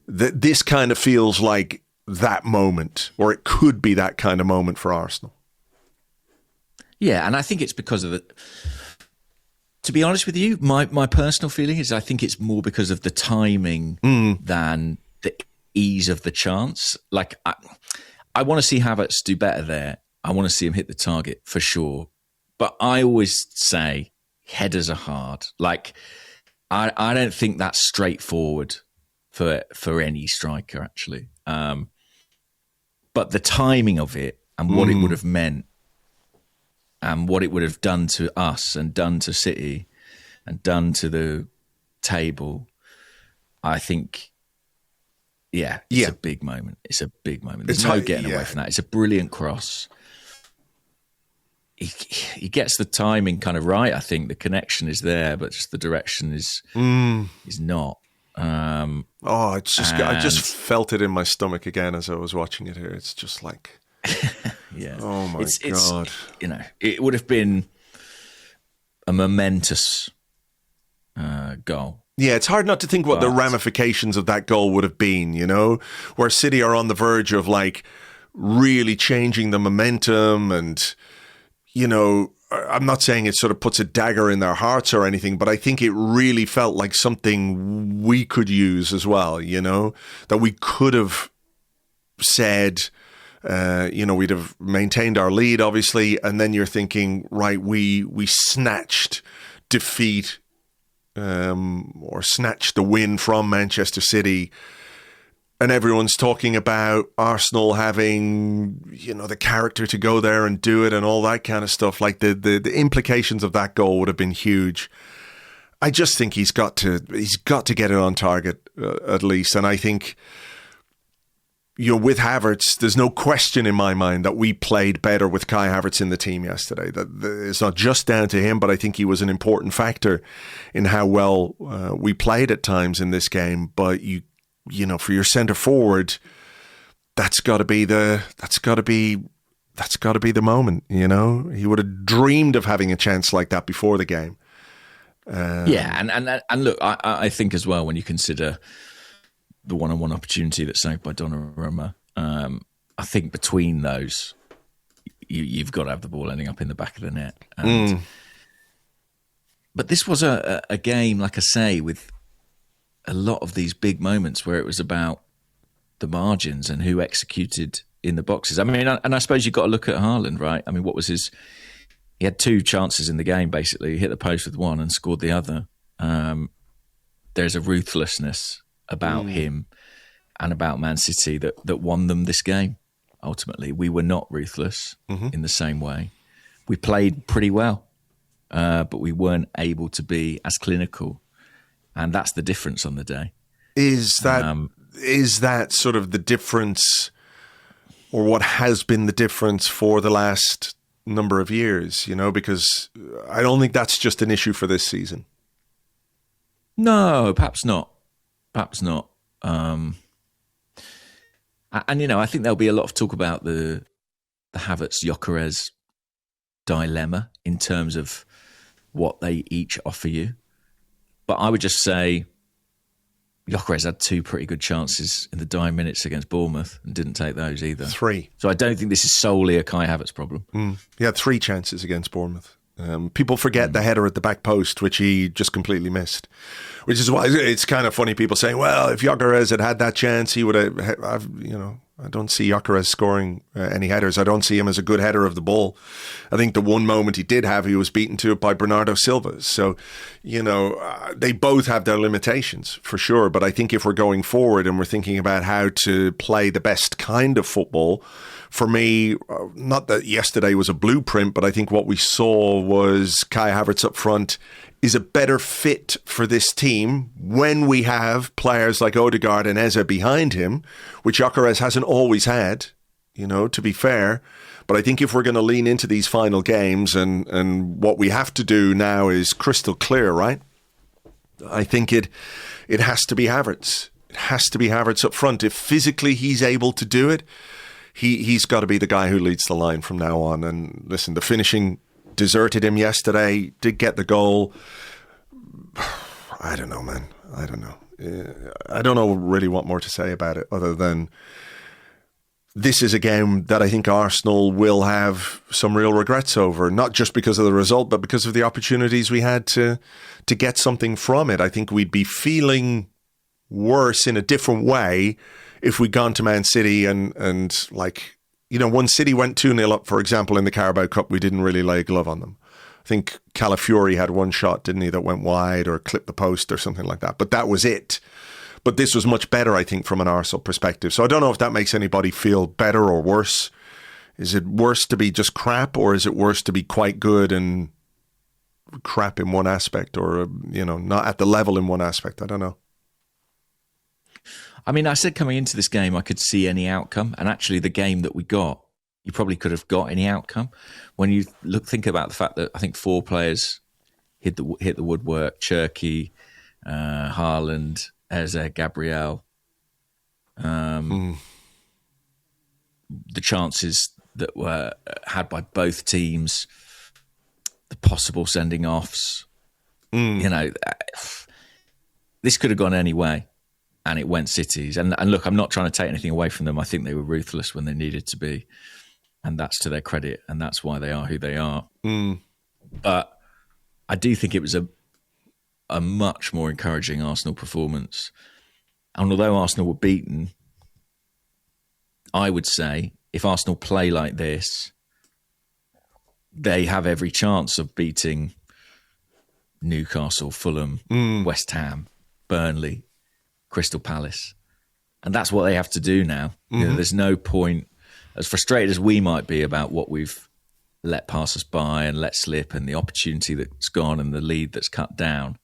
This kind of feels like that moment, or it could be that kind of moment for Arsenal. Yeah, and I think it's because of the... To be honest with you, my personal feeling is I think it's more because of the timing than the ease of the chance. I want to see Havertz do better there. I want to see him hit the target for sure. But I always say headers are hard. I don't think that's straightforward for any striker, actually. But the timing of it and what it would have meant, and what it would have done to us and done to City and done to the table, I think, it's a big moment. It's a big moment. There's no getting away from that. It's a brilliant cross. He gets the timing kind of right, I think. The connection is there, but just the direction is not. I just felt it in my stomach again as I was watching it here. It's just like... Yeah. Oh my God. It would have been a momentous goal. Yeah, it's hard not to think what the ramifications of that goal would have been, where City are on the verge of really changing the momentum, and, I'm not saying it sort of puts a dagger in their hearts or anything, but I think it really felt like something we could use as well, that we could have said... we'd have maintained our lead, obviously, and then you're thinking, right, we snatched defeat or snatched the win from Manchester City, and everyone's talking about Arsenal having, the character to go there and do it and all that kind of stuff. The implications of that goal would have been huge. I just think he's got to get it on target at least. And I think, with Havertz, there's no question in my mind that we played better with Kai Havertz in the team yesterday. That it's not just down to him, but I think he was an important factor in how well we played at times in this game. But for your centre forward, that's got to be the moment. He would have dreamed of having a chance like that before the game. And look, I think as well, when you consider the one-on-one opportunity that's saved by Donnarumma, I think between those, you've got to have the ball ending up in the back of the net. But this was a game, like I say, with a lot of these big moments where it was about the margins and who executed in the boxes. I mean, and I suppose you've got to look at Haaland, right? I mean, what was his... He had 2 chances in the game, basically. He hit the post with one and scored the other. There's a ruthlessness about him and about Man City that won them this game, ultimately. We were not ruthless in the same way. We played pretty well, but we weren't able to be as clinical. And that's the difference on the day. Is that sort of the difference, or what has been the difference for the last number of years, because I don't think that's just an issue for this season. No, perhaps not. And I think there'll be a lot of talk about the Havertz-Gyökeres dilemma in terms of what they each offer you. But I would just say Gyökeres had 2 pretty good chances in the dying minutes against Bournemouth and didn't take those either. 3. So I don't think this is solely a Kai Havertz problem. He had 3 chances against Bournemouth. People forget the header at the back post, which he just completely missed. Which is why it's kind of funny, people saying, well, if Gyökeres had that chance, he would have, I don't see Gyökeres scoring any headers. I don't see him as a good header of the ball. I think the one moment he did have, he was beaten to it by Bernardo Silva. So, they both have their limitations, for sure. But I think if we're going forward and we're thinking about how to play the best kind of football, for me, not that yesterday was a blueprint, but I think what we saw was Kai Havertz up front is a better fit for this team when we have players like Odegaard and Eze behind him, which Gyökeres hasn't always had, to be fair. But I think if we're going to lean into these final games, and what we have to do now is crystal clear, right? I think it has to be Havertz. It has to be Havertz up front. If physically he's able to do it, he's got to be the guy who leads the line from now on. And listen, the finishing deserted him yesterday, did get the goal. I don't know, man. I don't know. I don't know really what more to say about it other than this is a game that I think Arsenal will have some real regrets over, not just because of the result, but because of the opportunities we had to get something from it. I think we'd be feeling worse in a different way if we'd gone to Man City and when City went 2-0 up, for example, in the Carabao Cup, we didn't really lay a glove on them. I think Calafiori had one shot, didn't he, that went wide or clipped the post or something like that. But that was it. But this was much better, I think, from an Arsenal perspective. So I don't know if that makes anybody feel better or worse. Is it worse to be just crap, or is it worse to be quite good and crap in one aspect, or, not at the level in one aspect? I don't know. I mean, I said coming into this game, I could see any outcome. And actually, the game that we got, you probably could have got any outcome. When you think about the fact that I think 4 players hit the woodwork: Cherki, Haaland, Eze, Gabriel. The chances that were had by both teams, the possible sending offs. This could have gone any way. And it went City's. And look, I'm not trying to take anything away from them. I think they were ruthless when they needed to be. And that's to their credit. And that's why they are who they are. But I do think it was a much more encouraging Arsenal performance. And although Arsenal were beaten, I would say if Arsenal play like this, they have every chance of beating Newcastle, Fulham, West Ham, Burnley, Crystal Palace. And that's what they have to do now. There's no point, as frustrated as we might be about what we've let pass us by and let slip and the opportunity that's gone and the lead that's cut down,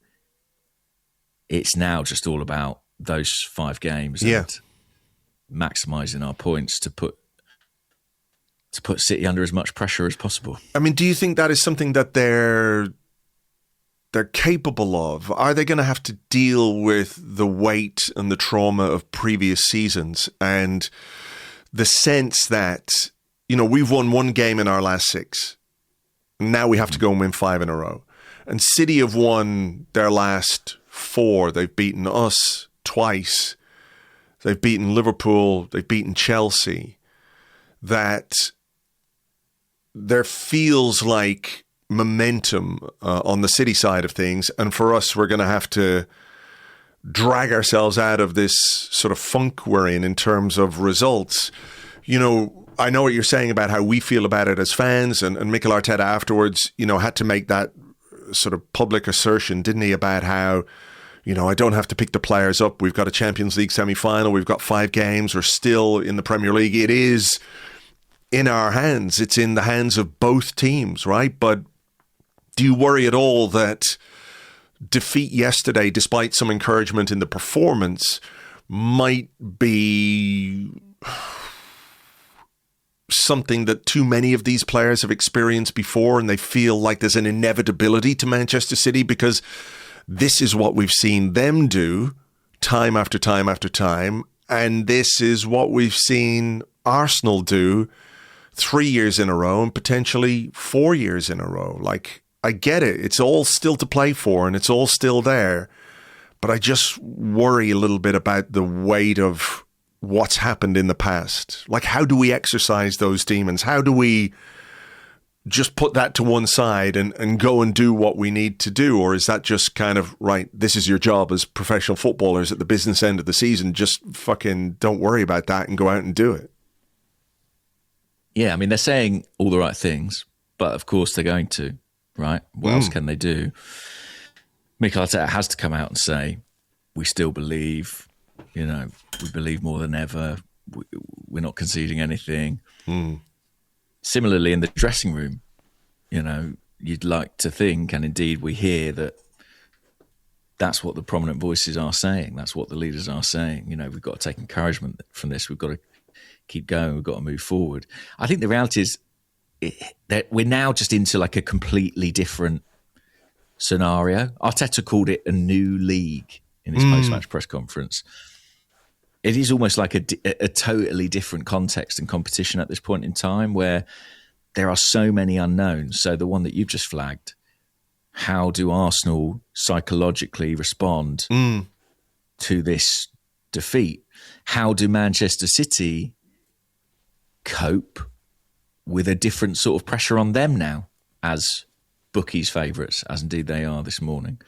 it's now just all about those 5 games and maximising our points to put City under as much pressure as possible. I mean, do you think that is something that they're capable of? Are they going to have to deal with the weight and the trauma of previous seasons and the sense that, we've won 1 game in our last 6. Now we have to go and win 5 in a row. And City have won their last 4. They've beaten us twice. They've beaten Liverpool. They've beaten Chelsea. That there feels like momentum on the City side of things. And for us, we're going to have to drag ourselves out of this sort of funk we're in terms of results. I know what you're saying about how we feel about it as fans, and Mikel Arteta afterwards, had to make that sort of public assertion, didn't he, about how, I don't have to pick the players up. We've got a Champions League semi-final. We've got 5 games. We're still in the Premier League. It is in our hands. It's in the hands of both teams, right? But do you worry at all that defeat yesterday, despite some encouragement in the performance, might be something that too many of these players have experienced before and they feel like there's an inevitability to Manchester City because this is what we've seen them do time after time after time, and this is what we've seen Arsenal do 3 years in a row and potentially 4 years in a row? Like, I get it. It's all still to play for and it's all still there. But I just worry a little bit about the weight of what's happened in the past. Like, how do we exercise those demons? How do we just put that to one side and go and do what we need to do? Or is that just kind of, right, this is your job as professional footballers at the business end of the season. Just fucking don't worry about that and go out and do it. Yeah, I mean, they're saying all the right things, but of course they're going to, right? What else can they do? Mikel Arteta has to come out and say, we still believe, we believe more than ever. We're not conceding anything. Similarly, in the dressing room, you'd like to think, and indeed we hear, that that's what the prominent voices are saying. That's what the leaders are saying. We've got to take encouragement from this. We've got to keep going. We've got to move forward. I think the reality is that we're now just into like a completely different scenario. Arteta called it a new league in his post-match press conference. It is almost like a totally different context and competition at this point in time, where there are so many unknowns. So the one that you've just flagged, how do Arsenal psychologically respond to this defeat? How do Manchester City cope with a different sort of pressure on them now as bookies' favourites, as indeed they are this morning?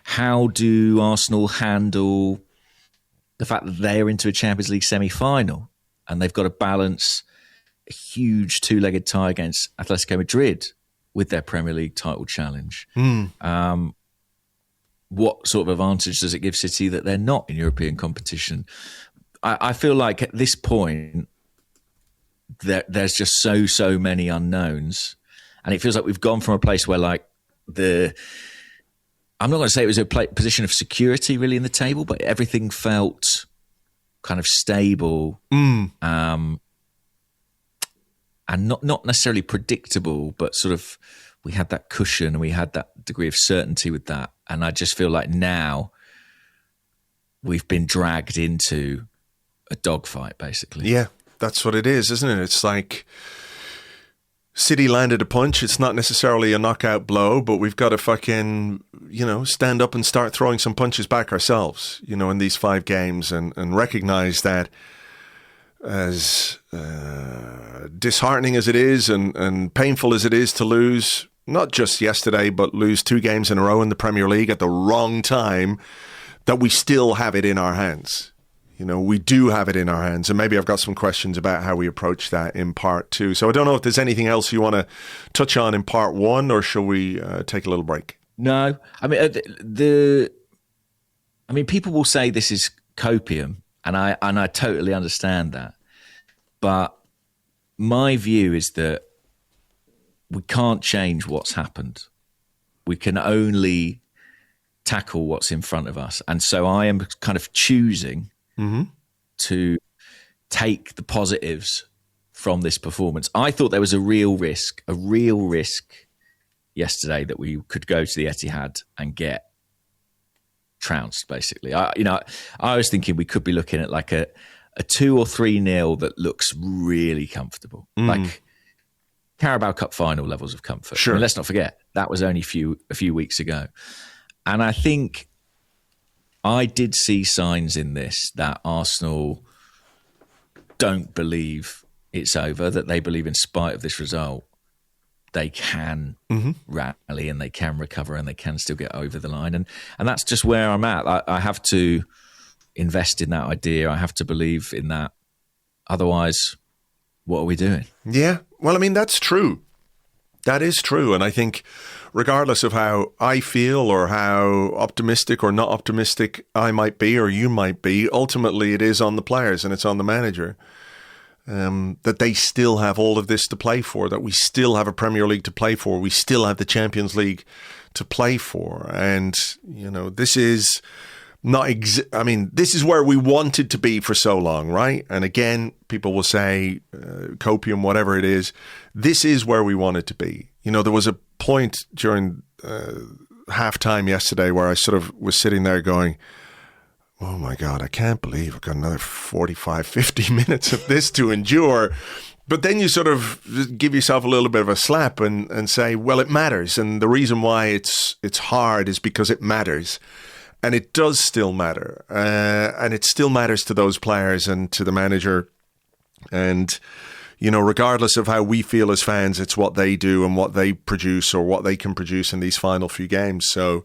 How do Arsenal handle the fact that they're into a Champions League semi-final and they've got to balance a huge 2-legged tie against Atletico Madrid with their Premier League title challenge? What sort of advantage does it give City that they're not in European competition? I feel like at this point, there's just so many unknowns. And it feels like we've gone from a place where I'm not going to say it was a position of security really in the table, but everything felt kind of stable and not necessarily predictable, but sort of we had that cushion and we had that degree of certainty with that. And I just feel like now we've been dragged into a dogfight, basically. Yeah, that's what it is, isn't it? It's like City landed a punch. It's not necessarily a knockout blow, but we've got to fucking, stand up and start throwing some punches back ourselves, in these 5 games and recognize that as disheartening as it is and painful as it is to lose, not just yesterday, but lose 2 games in a row in the Premier League at the wrong time, that we still have it in our hands. We do have it in our hands. And maybe I've got some questions about how we approach that in part 2. So I don't know if there's anything else you want to touch on in part 1, or shall we take a little break? No. I mean, people will say this is copium, and I totally understand that. But my view is that we can't change what's happened. We can only tackle what's in front of us. And so I am kind of choosing to take the positives from this performance. I thought there was a real risk yesterday that we could go to the Etihad and get trounced, basically. I was thinking we could be looking at like a 2 or 3-0 that looks really comfortable. Like Carabao Cup final levels of comfort. Sure. I mean, let's not forget, that was only a few weeks ago. And I think I did see signs in this that Arsenal don't believe it's over, that they believe in spite of this result, they can rally and they can recover and they can still get over the line. And that's just where I'm at. I have to invest in that idea. I have to believe in that. Otherwise, what are we doing? Yeah. Well, I mean, that's true. That is true. And I think regardless of how I feel or how optimistic or not optimistic I might be or you might be, ultimately it is on the players and it's on the manager. That they still have all of this to play for, that we still have a Premier League to play for, we still have the Champions League to play for. And, this is not, this is where we wanted to be for so long, right? And again, people will say, copium, whatever it is, this is where we wanted to be. There was a point during halftime yesterday where I sort of was sitting there going, oh my God, I can't believe I've got another 45, 50 minutes of this to endure. But then you sort of give yourself a little bit of a slap and say, well, it matters. And the reason why it's hard is because it matters. And it does still matter. And it still matters to those players and to the manager. And, regardless of how we feel as fans, it's what they do and what they produce or what they can produce in these final few games. So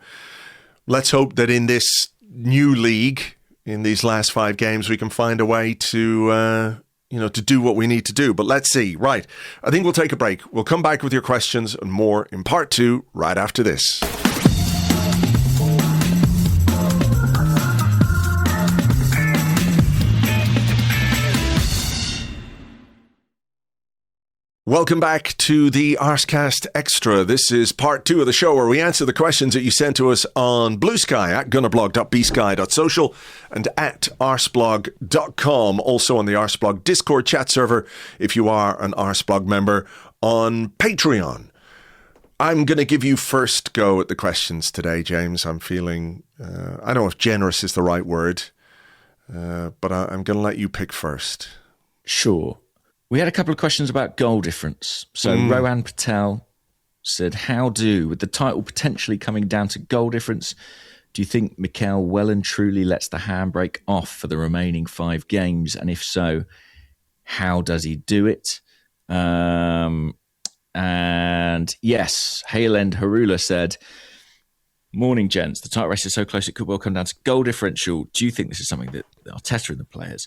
let's hope that in this new league, in these last 5 games, we can find a way to do what we need to do. But let's see. Right. I think we'll take a break. We'll come back with your questions and more in part 2 right after this. Welcome back to the Arsecast Extra. This is part 2 of the show where we answer the questions that you sent to us on Blue Sky at gunnerblog.bsky.social and at arseblog.com. Also on the Arseblog Discord chat server if you are an Arseblog member on Patreon. I'm going to give you first go at the questions today, James. I'm feeling, I don't know if generous is the right word, but I'm going to let you pick first. Sure. We had a couple of questions about goal difference. So Rohan Patel said, with the title potentially coming down to goal difference, do you think Mikel well and truly lets the handbrake off for the remaining 5 games? And if so, how does he do it? And yes, Hayland Harula said, morning, gents. The title race is so close it could well come down to goal differential. Do you think this is something that Arteta and the players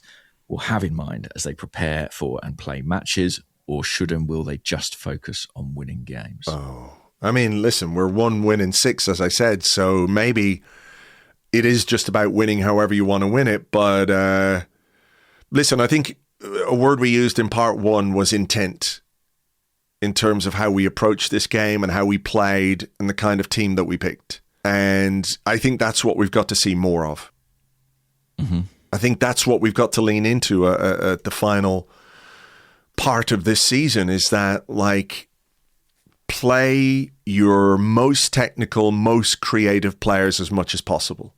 will have in mind as they prepare for and play matches, or should and will they just focus on winning games? Oh, I mean, listen, we're 1 win in 6, as I said, so maybe it is just about winning however you want to win it. But listen, I think a word we used in part 1 was intent in terms of how we approached this game and how we played and the kind of team that we picked. And I think that's what we've got to see more of. Mm-hmm. I think that's what we've got to lean into at the final part of this season, is that, play your most technical, most creative players as much as possible.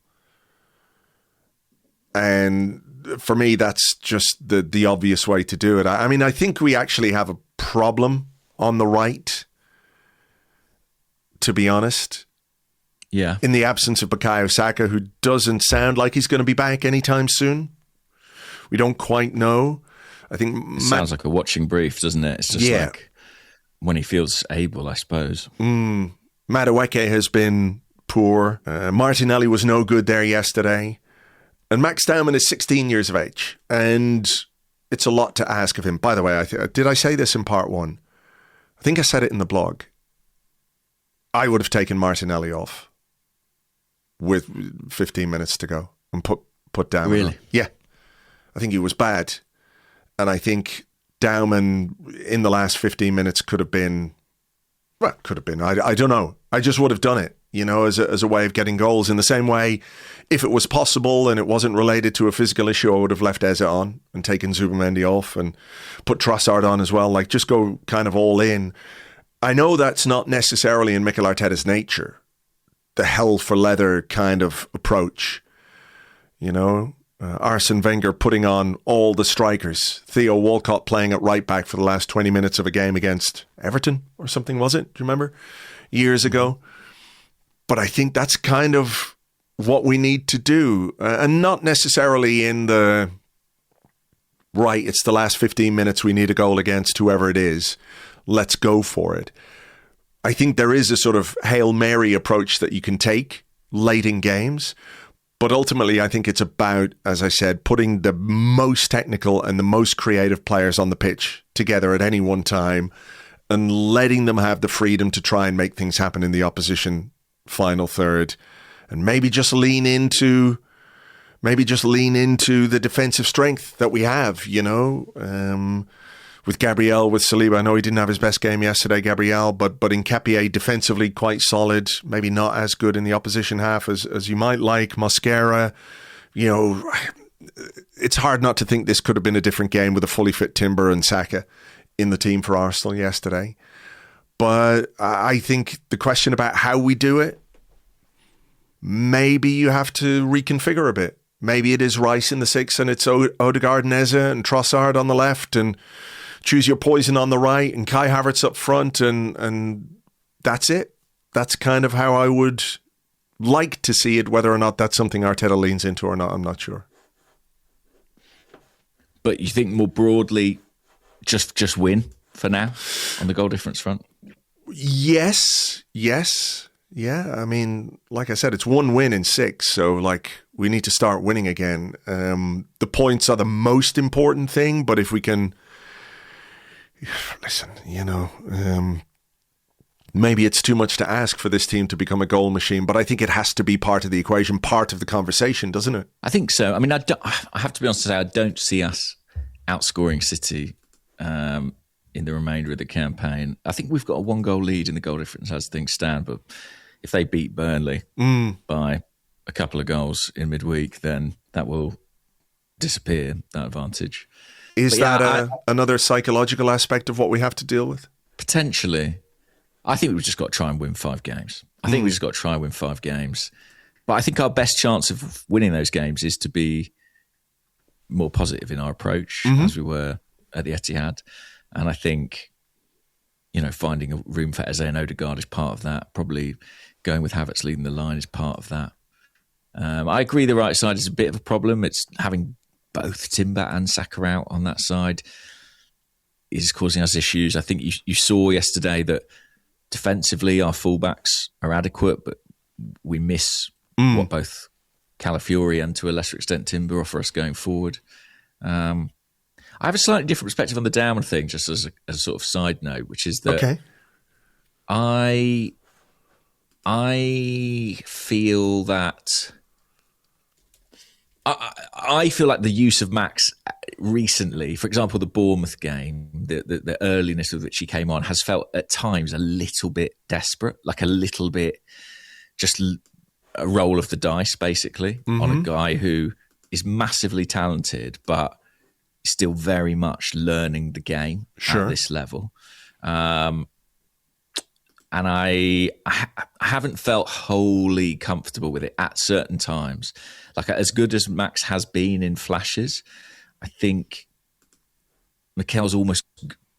And for me, that's just the obvious way to do it. I mean, I think we actually have a problem on the right, to be honest. Yeah. In the absence of Bukayo Saka, who doesn't sound like he's going to be back anytime soon. We don't quite know. I think it sounds like a watching brief, doesn't it? It's just like when he feels able, I suppose. Madueke has been poor. Martinelli was no good there yesterday. And Max Dowman is 16 years of age. And it's a lot to ask of him. By the way, did I say this in part 1? I think I said it in the blog. I would have taken Martinelli off with 15 minutes to go and put Dowman Really? on. Yeah. I think he was bad. And I think Dowman in the last 15 minutes could have been, I don't know. I just would have done it. as a way of getting goals. In the same way, if it was possible and it wasn't related to a physical issue, I would have left Eze on and taken Zubimendi off and put Trossard on as well. Like, just go kind of all in. I know that's not necessarily in Mikel Arteta's nature, the hell for leather kind of approach. Arsene Wenger putting on all the strikers. Theo Walcott playing at right back for the last 20 minutes of a game against Everton or something, was it? Do you remember? Years ago. But I think that's kind of what we need to do. And not necessarily in the, right, it's the last 15 minutes, we need a goal against whoever it is. Let's go for it. I think there is a sort of Hail Mary approach that you can take late in games. But ultimately, I think it's about, as I said, putting the most technical and the most creative players on the pitch together at any one time and letting them have the freedom to try and make things happen in the opposition final third, and maybe just lean into the defensive strength that we have, with Gabriel, with Saliba. I know he didn't have his best game yesterday, Gabriel, but Nketiah defensively quite solid, maybe not as good in the opposition half as you might like. Mosquera, it's hard not to think this could have been a different game with a fully fit Timber and Saka in the team for Arsenal yesterday. But I think the question about how we do it, maybe you have to reconfigure a bit. Maybe it is Rice in the 6 and it's Odegaard and Eze and Trossard on the left and choose your poison on the right and Kai Havertz up front and that's it. That's kind of how I would like to see it. Whether or not that's something Arteta leans into or not, I'm not sure. But you think more broadly, just win for now on the goal difference front? Yes. Yeah, I mean, like I said, it's 1 win in 6, so we need to start winning again. The points are the most important thing, but if we can, listen, maybe it's too much to ask for this team to become a goal machine, but I think it has to be part of the equation, part of the conversation, doesn't it? I think so. I mean, I have to be honest to say, I don't see us outscoring City in the remainder of the campaign. I think we've got a 1-goal lead in the goal difference as things stand, but if they beat Burnley by a couple of goals in midweek, then that will disappear, that advantage. Is that another psychological aspect of what we have to deal with? Potentially. I think we've just got to try and win 5 games. But I think our best chance of winning those games is to be more positive in our approach, as we were at the Etihad. And I think, finding a room for Eze and Odegaard is part of that. Probably going with Havertz leading the line is part of that. I agree the right side is a bit of a problem. It's having both Timber and Saka out on that side is causing us issues. I think you saw yesterday that defensively our fullbacks are adequate, but we miss what both Calafiori and to a lesser extent Timber offer us going forward. I have a slightly different perspective on the Down thing, just as a sort of side note, which is that I feel that I feel like the use of Max recently, for example, the Bournemouth game, the earliness with which he came on has felt at times a little bit desperate, like a little bit just a roll of the dice, basically, on a guy who is massively talented, but still very much learning the game at this level. And I haven't felt wholly comfortable with it at certain times. Like, as good as Max has been in flashes, I think Mikel's almost,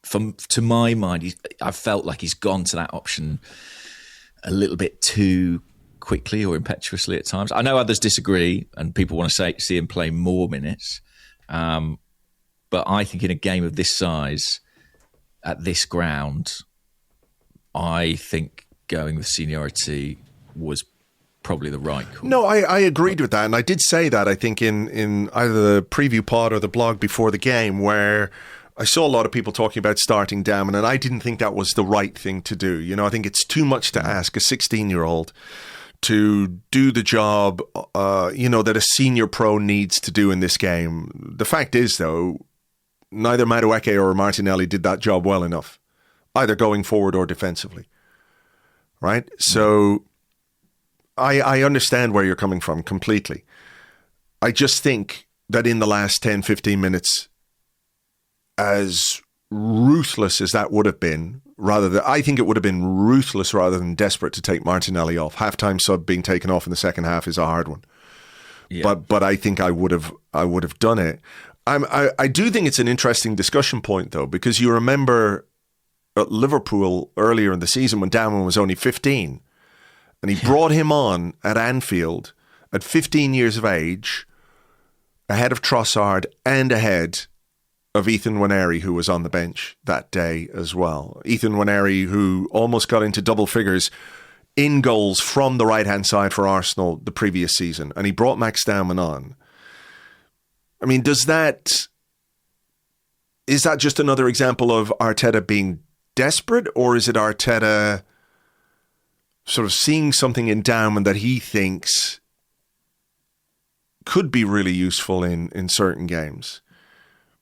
to my mind, I've felt like he's gone to that option a little bit too quickly or impetuously at times. I know others disagree and people want to see him play more minutes. But I think in a game of this size, at this ground, I think going with seniority was probably the right call. No, I agreed with that. And I did say that, I think, in either the preview pod or the blog before the game, where I saw a lot of people talking about starting Damon, and I didn't think that was the right thing to do. I think it's too much to ask a 16-year-old to do the job, that a senior pro needs to do in this game. The fact is, though, neither Madueke or Martinelli did that job well enough, either going forward or defensively. Right? So I understand where you're coming from completely. I just think that in the last 10, 15 minutes, as ruthless as that would have been, I think it would have been ruthless rather than desperate to take Martinelli off. Halftime sub being taken off in the second half is a hard one. Yeah. But I think I would have done it. I do think it's an interesting discussion point, though, because you remember at Liverpool earlier in the season when Darwin was only 15, and he brought him on at Anfield at 15 years of age, ahead of Trossard and ahead of Ethan Nwaneri, who was on the bench that day as well. Ethan Nwaneri, who almost got into double figures in goals from the right-hand side for Arsenal the previous season, and he brought Max Dowman on. I mean, is that just another example of Arteta being desperate, or is it Arteta sort of seeing something in Dowman that he thinks could be really useful in certain games?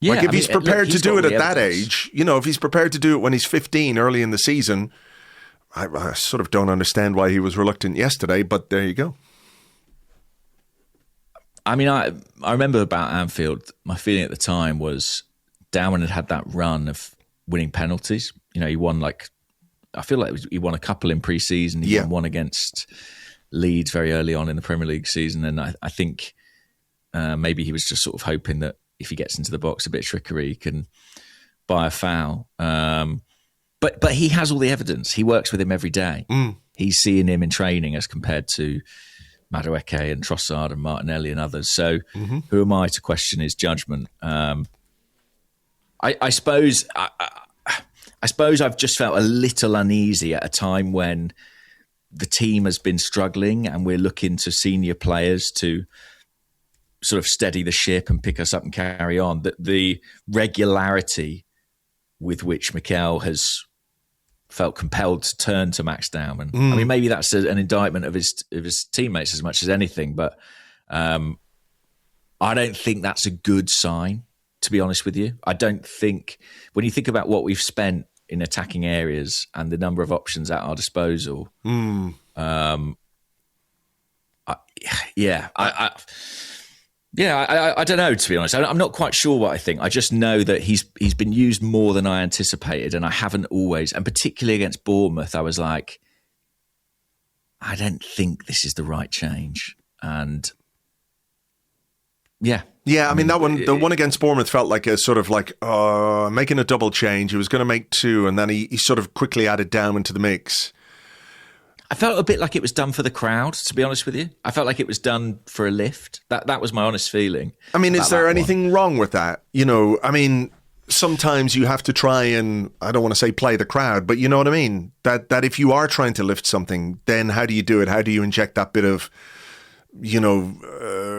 Yeah, like if he's prepared to do it at that age, if he's prepared to do it when he's 15 early in the season, I sort of don't understand why he was reluctant yesterday, but there you go. I mean, I remember about Anfield, my feeling at the time was Darwin had that run of winning penalties. He won I feel like he won a couple in pre-season. He won one against Leeds very early on in the Premier League season. And I think maybe he was just sort of hoping that if he gets into the box, a bit of trickery, he can buy a foul. But he has all the evidence. He works with him every day. He's seeing him in training as compared to Madueke and Trossard and Martinelli and others. So who am I to question his judgment? I suppose I've just felt a little uneasy at a time when the team has been struggling and we're looking to senior players to sort of steady the ship and pick us up and carry on. The regularity with which Mikel has felt compelled to turn to Max Dowman. I mean, maybe that's an indictment of his teammates as much as anything, but I don't think that's a good sign, to be honest with you. I don't think, when you think about what we've spent in attacking areas and the number of options at our disposal, I don't know, to be honest. I'm not quite sure what I think. I just know that he's been used more than I anticipated, and I haven't always, and particularly against Bournemouth, I was like, I don't think this is the right change. And yeah, I mean, the one against Bournemouth felt like a sort of like making a double change. He was going to make two, and then he sort of quickly added down into the mix. I felt a bit like it was done for the crowd, to be honest with you. I felt like it was done for a lift. That was my honest feeling. I mean, is there anything wrong with that? I mean, sometimes you have to try and, I don't want to say play the crowd, but you know what I mean? That if you are trying to lift something, then how do you do it? How do you inject that bit of,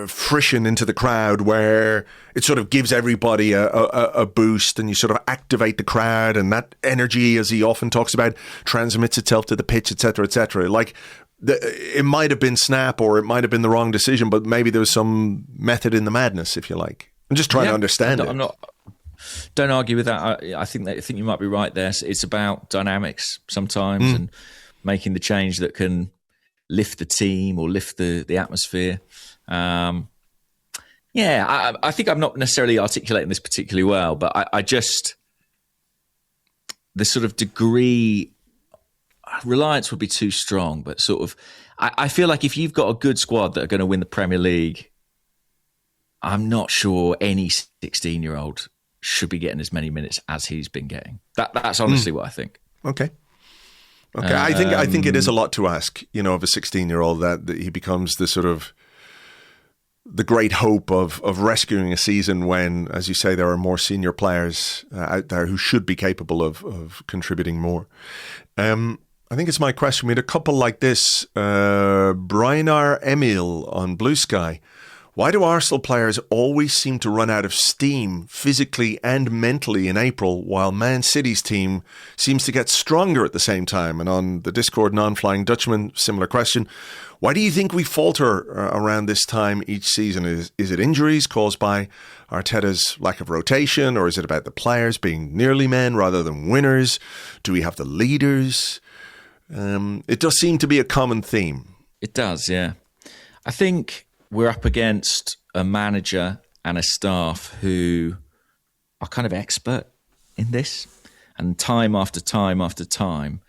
friction into the crowd where it sort of gives everybody a boost, and you sort of activate the crowd, and that energy, as he often talks about, transmits itself to the pitch, etc., etc. Like, it might have been snap, or it might have been the wrong decision, but maybe there was some method in the madness, if you like. I'm just trying to understand it. Don't argue with that. I think you might be right there. It's about dynamics sometimes and making the change that can lift the team or lift the atmosphere. I think I'm not necessarily articulating this particularly well, but I just, the sort of degree, reliance would be too strong, but sort of, I feel like if you've got a good squad that are going to win the Premier League, I'm not sure any 16-year-old should be getting as many minutes as he's been getting. That's honestly what I think. Okay. I think it is a lot to ask, of a 16-year-old that he becomes the sort of the great hope of rescuing a season when, as you say, there are more senior players out there who should be capable of contributing more. I think it's my question. We had a couple like this. Brianar Emil on Blue Sky. Why do Arsenal players always seem to run out of steam physically and mentally in April, while Man City's team seems to get stronger at the same time? And on the Discord, Non-Flying Dutchman, similar question. Why do you think we falter around this time each season? Is it injuries caused by Arteta's lack of rotation, or is it about the players being nearly men rather than winners? Do we have the leaders? It does seem to be a common theme. It does, yeah. I think we're up against a manager and a staff who are kind of expert in this. And time after time after time,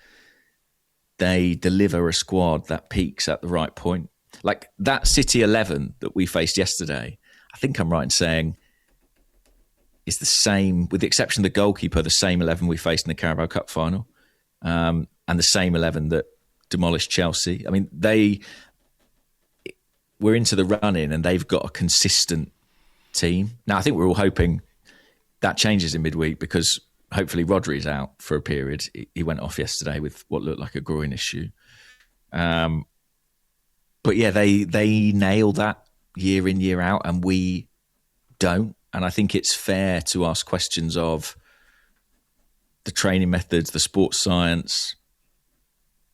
they deliver a squad that peaks at the right point. Like that City 11 that we faced yesterday, I think I'm right in saying is the same, with the exception of the goalkeeper, the same 11 we faced in the Carabao Cup final, and the same 11 that demolished Chelsea. I mean, we're into the run-in and they've got a consistent team. Now, I think we're all hoping that changes in midweek because hopefully Rodri's out for a period. He went off yesterday with what looked like a groin issue. But yeah, they nail that year in, year out, and we don't. And I think it's fair to ask questions of the training methods, the sports science,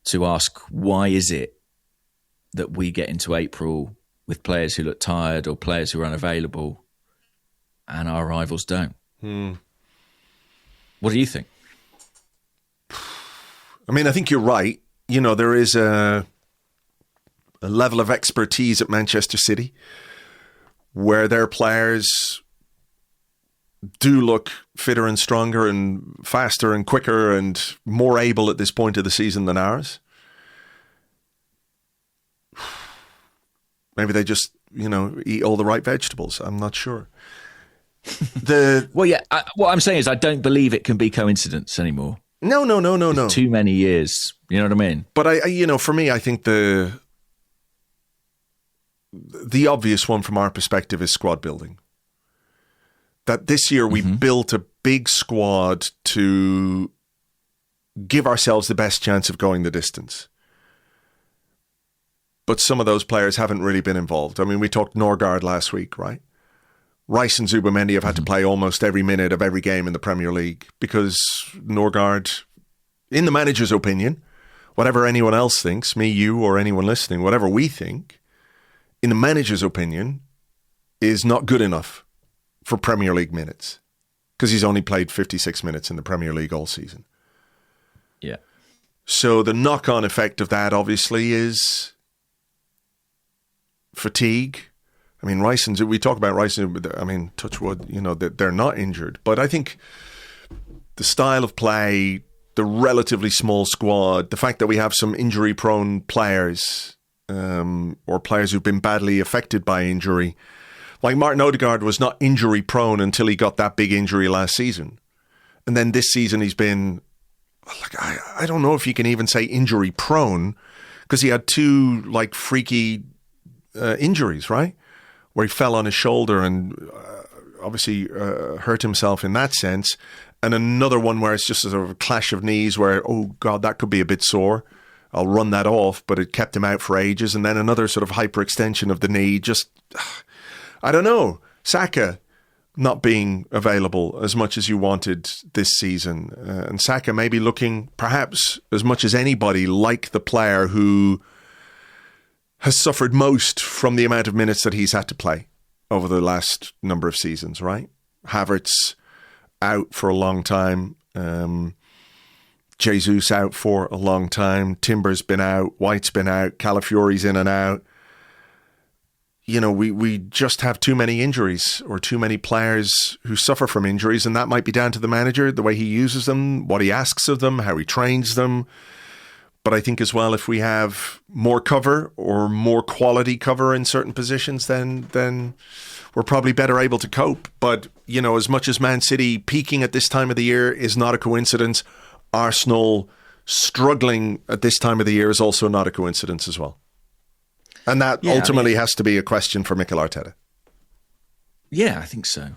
to ask why is it that we get into April with players who look tired or players who are unavailable and our rivals don't. What do you think? I mean, I think you're right. You know, there is a level of expertise at Manchester City where their players do look fitter and stronger and faster and quicker and more able at this point of the season than ours. Maybe they just, eat all the right vegetables. I'm not sure. Well, yeah, what I'm saying is I don't believe it can be coincidence anymore. No. It's too many years. You know what I mean? But for me, I think the obvious one from our perspective is squad building. That this year we built a big squad to give ourselves the best chance of going the distance. But some of those players haven't really been involved. I mean, we talked Norgard last week, right? Rice and Zubimendi have had to play almost every minute of every game in the Premier League because Norgard, in the manager's opinion, whatever anyone else thinks, me, you, or anyone listening, whatever we think, in the manager's opinion, is not good enough for Premier League minutes because he's only played 56 minutes in the Premier League all season. Yeah. So the knock-on effect of that, obviously, is fatigue. I mean, we talk about Rice, I mean, touch wood, they're not injured. But I think the style of play, the relatively small squad, the fact that we have some injury-prone players or players who've been badly affected by injury. Like Martin Odegaard was not injury-prone until he got that big injury last season. And then this season he's been, I don't know if you can even say injury-prone because he had two, freaky injuries, right? Where he fell on his shoulder and obviously hurt himself in that sense. And another one where it's just a sort of a clash of knees where, oh God, that could be a bit sore. I'll run that off, but it kept him out for ages. And then another sort of hyperextension of the knee. Just, I don't know. Saka not being available as much as you wanted this season. And Saka maybe looking perhaps as much as anybody like the player who has suffered most from the amount of minutes that he's had to play over the last number of seasons, right? Havertz out for a long time. Jesus out for a long time. Timber's been out. White's been out. Calafiori's in and out. We just have too many injuries or too many players who suffer from injuries, and that might be down to the manager, the way he uses them, what he asks of them, how he trains them. But I think as well, if we have more cover or more quality cover in certain positions, then we're probably better able to cope. But, as much as Man City peaking at this time of the year is not a coincidence, Arsenal struggling at this time of the year is also not a coincidence as well. And that ultimately has to be a question for Mikel Arteta. Yeah, I think so.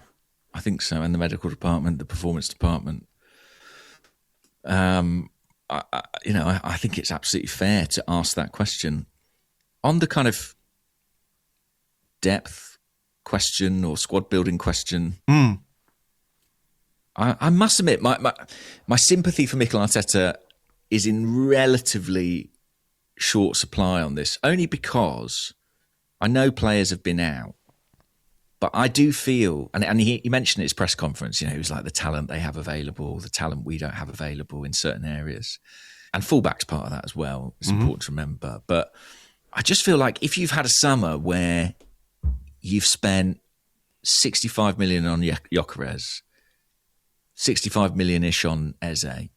And the medical department, the performance department. I think it's absolutely fair to ask that question. On the kind of depth question or squad building question, I must admit, my sympathy for Mikel Arteta is in relatively short supply on this, only because I know players have been out, but I do feel, and he mentioned at his press conference, it was like the talent they have available, the talent we don't have available in certain areas. And fullback's part of that as well. It's important to remember. But I just feel like if you've had a summer where you've spent 65 million on Gyökeres, 65 million-ish on Eze,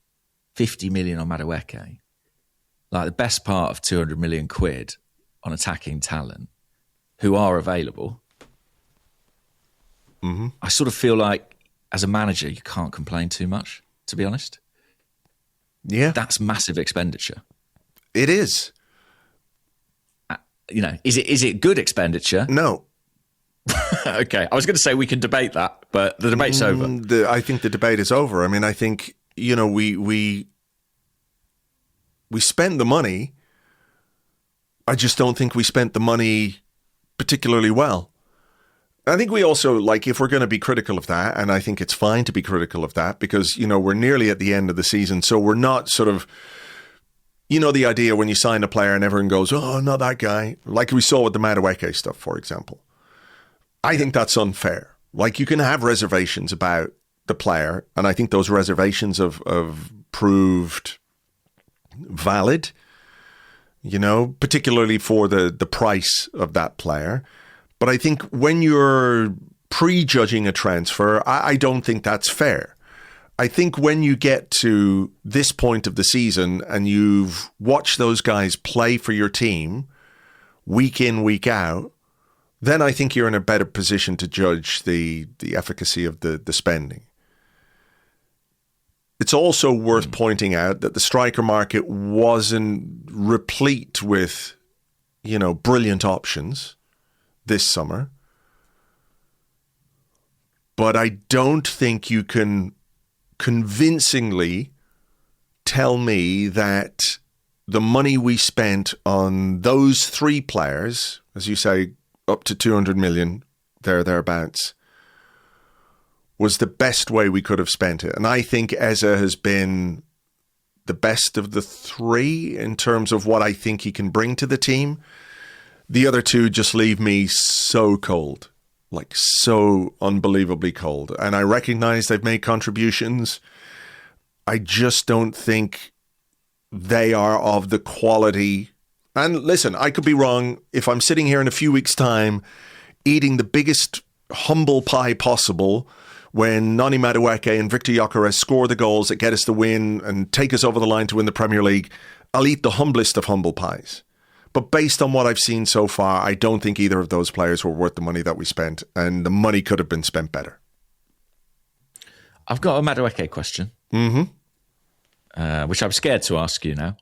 50 million on Madueke, like the best part of 200 million quid on attacking talent who are available, I sort of feel like as a manager, you can't complain too much, to be honest. Yeah. That's massive expenditure. It is. Is it good expenditure? No. Okay. I was going to say we can debate that, but the debate's over. I think the debate is over. I mean, I think, we spent the money. I just don't think we spent the money particularly well. I think we also, if we're going to be critical of that, and I think it's fine to be critical of that because, we're nearly at the end of the season. So we're not sort of, the idea when you sign a player and everyone goes, oh, not that guy. Like we saw with the Madueke stuff, for example. I think that's unfair. You can have reservations about the player, and I think those reservations have proved valid, particularly for the price of that player. But I think when you're prejudging a transfer, I don't think that's fair. I think when you get to this point of the season and you've watched those guys play for your team week in, week out, then I think you're in a better position to judge the efficacy of the spending. It's also worth pointing out that the striker market wasn't replete with, brilliant options this summer. But I don't think you can convincingly tell me that the money we spent on those three players, as you say, up to 200 million, thereabouts, was the best way we could have spent it. And I think Eze has been the best of the three in terms of what I think he can bring to the team. The other two just leave me so cold, so unbelievably cold. And I recognize they've made contributions. I just don't think they are of the quality. And listen, I could be wrong. If I'm sitting here in a few weeks' time eating the biggest humble pie possible when Noni Madueke and Victor Gyökeres score the goals that get us the win and take us over the line to win the Premier League, I'll eat the humblest of humble pies. But based on what I've seen so far, I don't think either of those players were worth the money that we spent, and the money could have been spent better. I've got a Madueke question, which I'm scared to ask you now.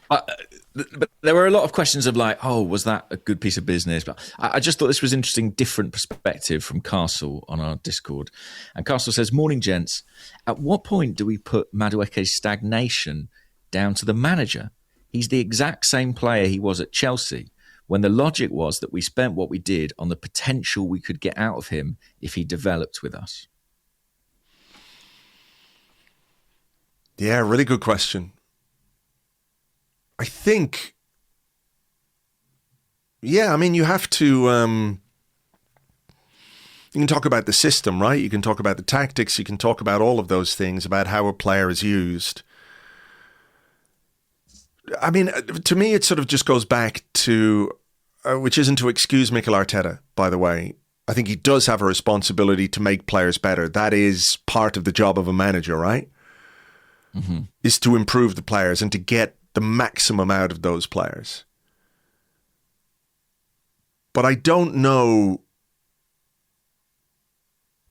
But there were a lot of questions of was that a good piece of business? But I just thought this was interesting, different perspective from Castle on our Discord. And Castle says, morning, gents. At what point do we put Madueke's stagnation down to the manager? He's the exact same player he was at Chelsea, when the logic was that we spent what we did on the potential we could get out of him if he developed with us. Yeah, really good question. I think, you have to, you can talk about the system, right? You can talk about the tactics. You can talk about all of those things, about how a player is used. I mean, to me, it sort of just goes back to, which isn't to excuse Mikel Arteta, by the way. I think he does have a responsibility to make players better. That is part of the job of a manager, right? Is to improve the players and to get the maximum out of those players. But I don't know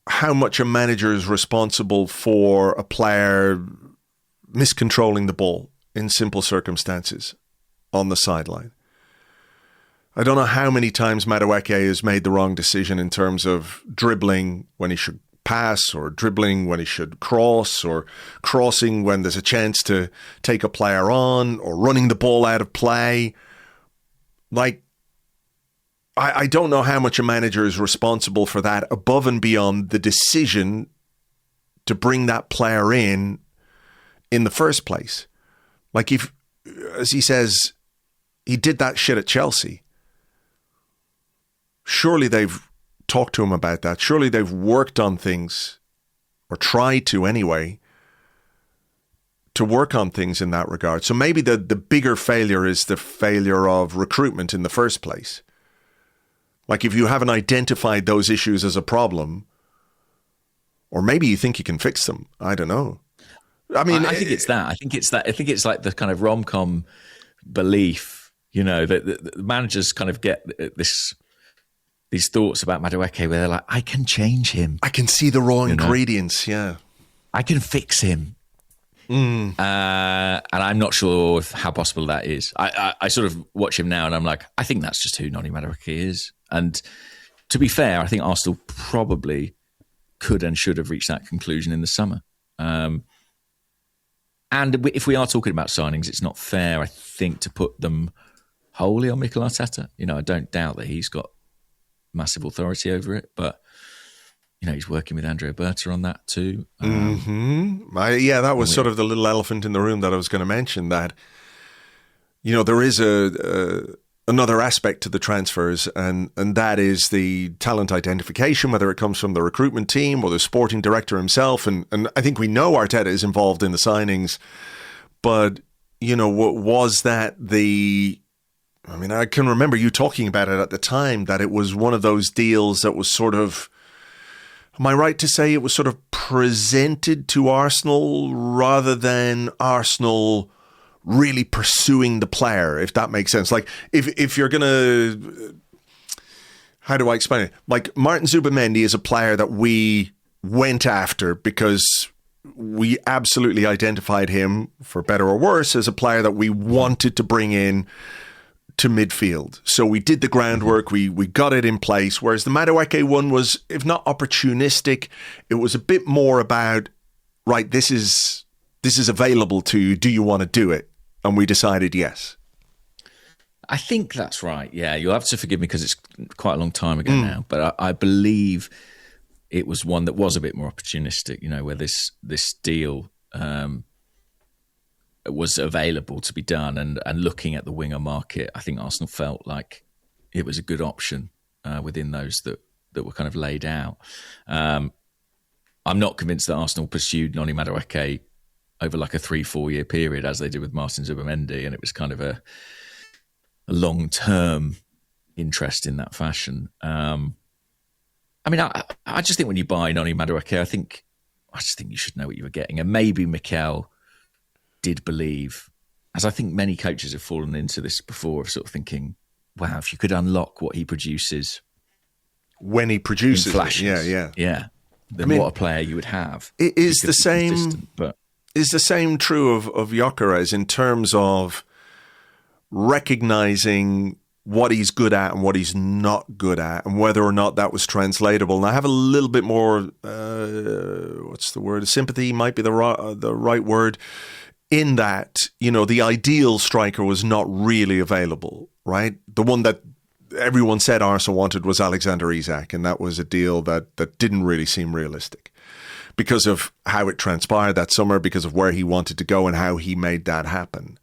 how much a manager is responsible for a player miscontrolling the ball in simple circumstances on the sideline. I don't know how many times Madueke has made the wrong decision in terms of dribbling when he should pass, or dribbling when he should cross, or crossing when there's a chance to take a player on, or running the ball out of play. I don't know how much a manager is responsible for that above and beyond the decision to bring that player in the first place. If, as he says, he did that shit at Chelsea. Surely they've talked to him about that. Surely they've worked on things, or tried to anyway, to work on things in that regard. So maybe the bigger failure is the failure of recruitment in the first place. Like if you haven't identified those issues as a problem, or maybe you think you can fix them. I don't know. I mean, I think it's that. I think it's like the kind of rom-com belief, that the managers kind of get these thoughts about Madueke where they're like, I can change him. I can see the raw ingredients. Yeah. I can fix him. And I'm not sure how possible that is. I sort of watch him now and I'm like, I think that's just who Noni Madueke is. And to be fair, I think Arsenal probably could and should have reached that conclusion in the summer. And if we are talking about signings, it's not fair, I think, to put them wholly on Mikel Arteta. I don't doubt that he's got massive authority over it, but he's working with Andrea Berta on that too. That was sort of the little elephant in the room that I was going to mention, that there is another aspect to the transfers, and that is the talent identification, whether it comes from the recruitment team or the sporting director himself. And I think we know Arteta is involved in the signings, but was that I can remember you talking about it at the time, that it was one of those deals that was sort of, am I right to say it was sort of presented to Arsenal rather than Arsenal really pursuing the player, if that makes sense? Like if you're going to, how do I explain it? Like Martin Zubimendi is a player that we went after because we absolutely identified him, for better or worse, as a player that we wanted to bring in to midfield. So we did the groundwork, we got it in place, whereas the Madueke one was, if not opportunistic, it was a bit more about, right, this is available to you, do you want to do it? And we decided yes. I think that's right, yeah. You'll have to forgive me because it's quite a long time ago now, but I believe it was one that was a bit more opportunistic, where this deal was available to be done, and looking at the winger market, I think Arsenal felt like it was a good option within those that were kind of laid out. I'm not convinced that Arsenal pursued Noni Madueke over like a 3-4 year period as they did with Martin Zubimendi, and it was kind of a long-term interest in that fashion. I just think when you buy Noni Madueke, I just think you should know what you were getting, and maybe Mikel did believe, as I think many coaches have fallen into this before, of sort of thinking, wow, if you could unlock what he produces when he produces flashes, yeah, then what a player you would have. It is the same, but is the same true of Gyökeres in terms of recognizing what he's good at and what he's not good at, and whether or not that was translatable. And I have a little bit more, what's the word? Sympathy might be the right word, in that, the ideal striker was not really available, right? The one that everyone said Arsenal wanted was Alexander Isak, and that was a deal that didn't really seem realistic because of how it transpired that summer, because of where he wanted to go and how he made that happen.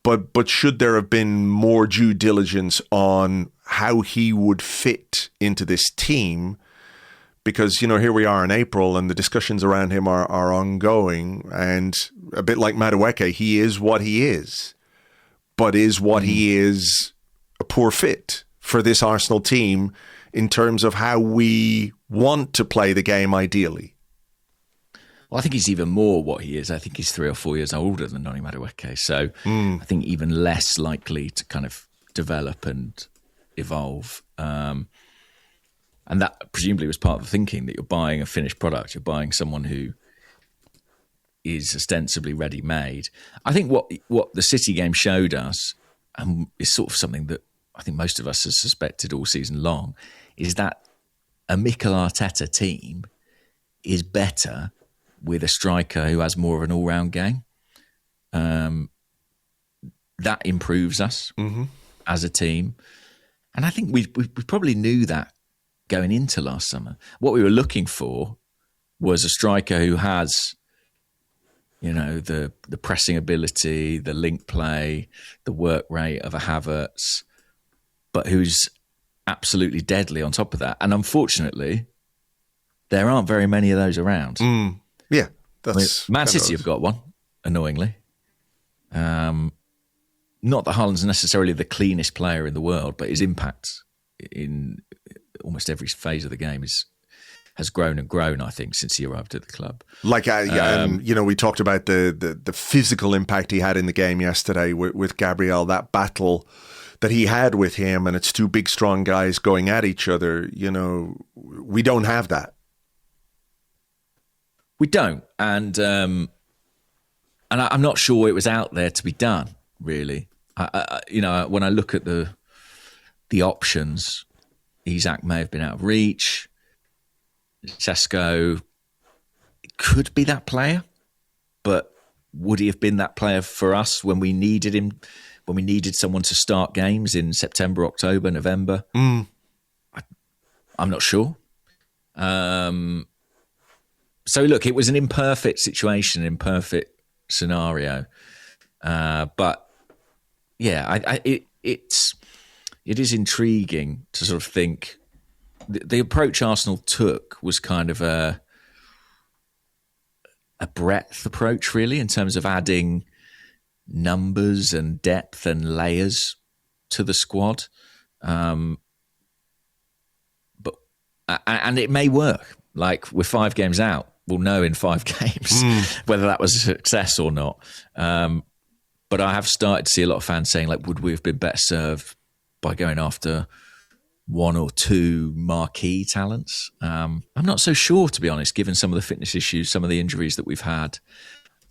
But should there have been more due diligence on how he would fit into this team? Because, here we are in April and the discussions around him are ongoing. And a bit like Madueke, he is what he is. But is what he is a poor fit for this Arsenal team in terms of how we want to play the game ideally? Well, I think he's even more what he is. I think he's 3 or 4 years older than Noni Madueke. So I think even less likely to kind of develop and evolve. And that presumably was part of the thinking, that you're buying a finished product. You're buying someone who is ostensibly ready-made. I think what the City game showed us, and is sort of something that I think most of us have suspected all season long, is that a Mikel Arteta team is better with a striker who has more of an all-round game. That improves us as a team. And I think we probably knew that going into last summer. What we were looking for was a striker who has, the pressing ability, the link play, the work rate of a Havertz, but who's absolutely deadly on top of that. And unfortunately, there aren't very many of those around. Yeah, that's Man City have got one. annoyingly. Not that Haaland's necessarily the cleanest player in the world, but his impact in almost every phase of the game has grown and grown, I think, since he arrived at the club. Like, we talked about the physical impact he had in the game yesterday with Gabriel, that battle that he had with him, and it's two big, strong guys going at each other. We don't have that. We don't. And I'm not sure it was out there to be done, really. When I look at the options, Isak may have been out of reach. Sesko could be that player, but would he have been that player for us when we needed him, when we needed someone to start games in September, October, November? I'm not sure. So look, it was an imperfect situation, imperfect scenario. But yeah, it is intriguing to sort of think the approach Arsenal took was kind of a breadth approach, really, in terms of adding numbers and depth and layers to the squad. And it may work. Like, we're 5 games out. We'll know in 5 games whether that was a success or not. But I have started to see a lot of fans saying, like, would we have been better served by going after 1 or 2 marquee talents? I'm not so sure, to be honest, given some of the fitness issues, some of the injuries that we've had.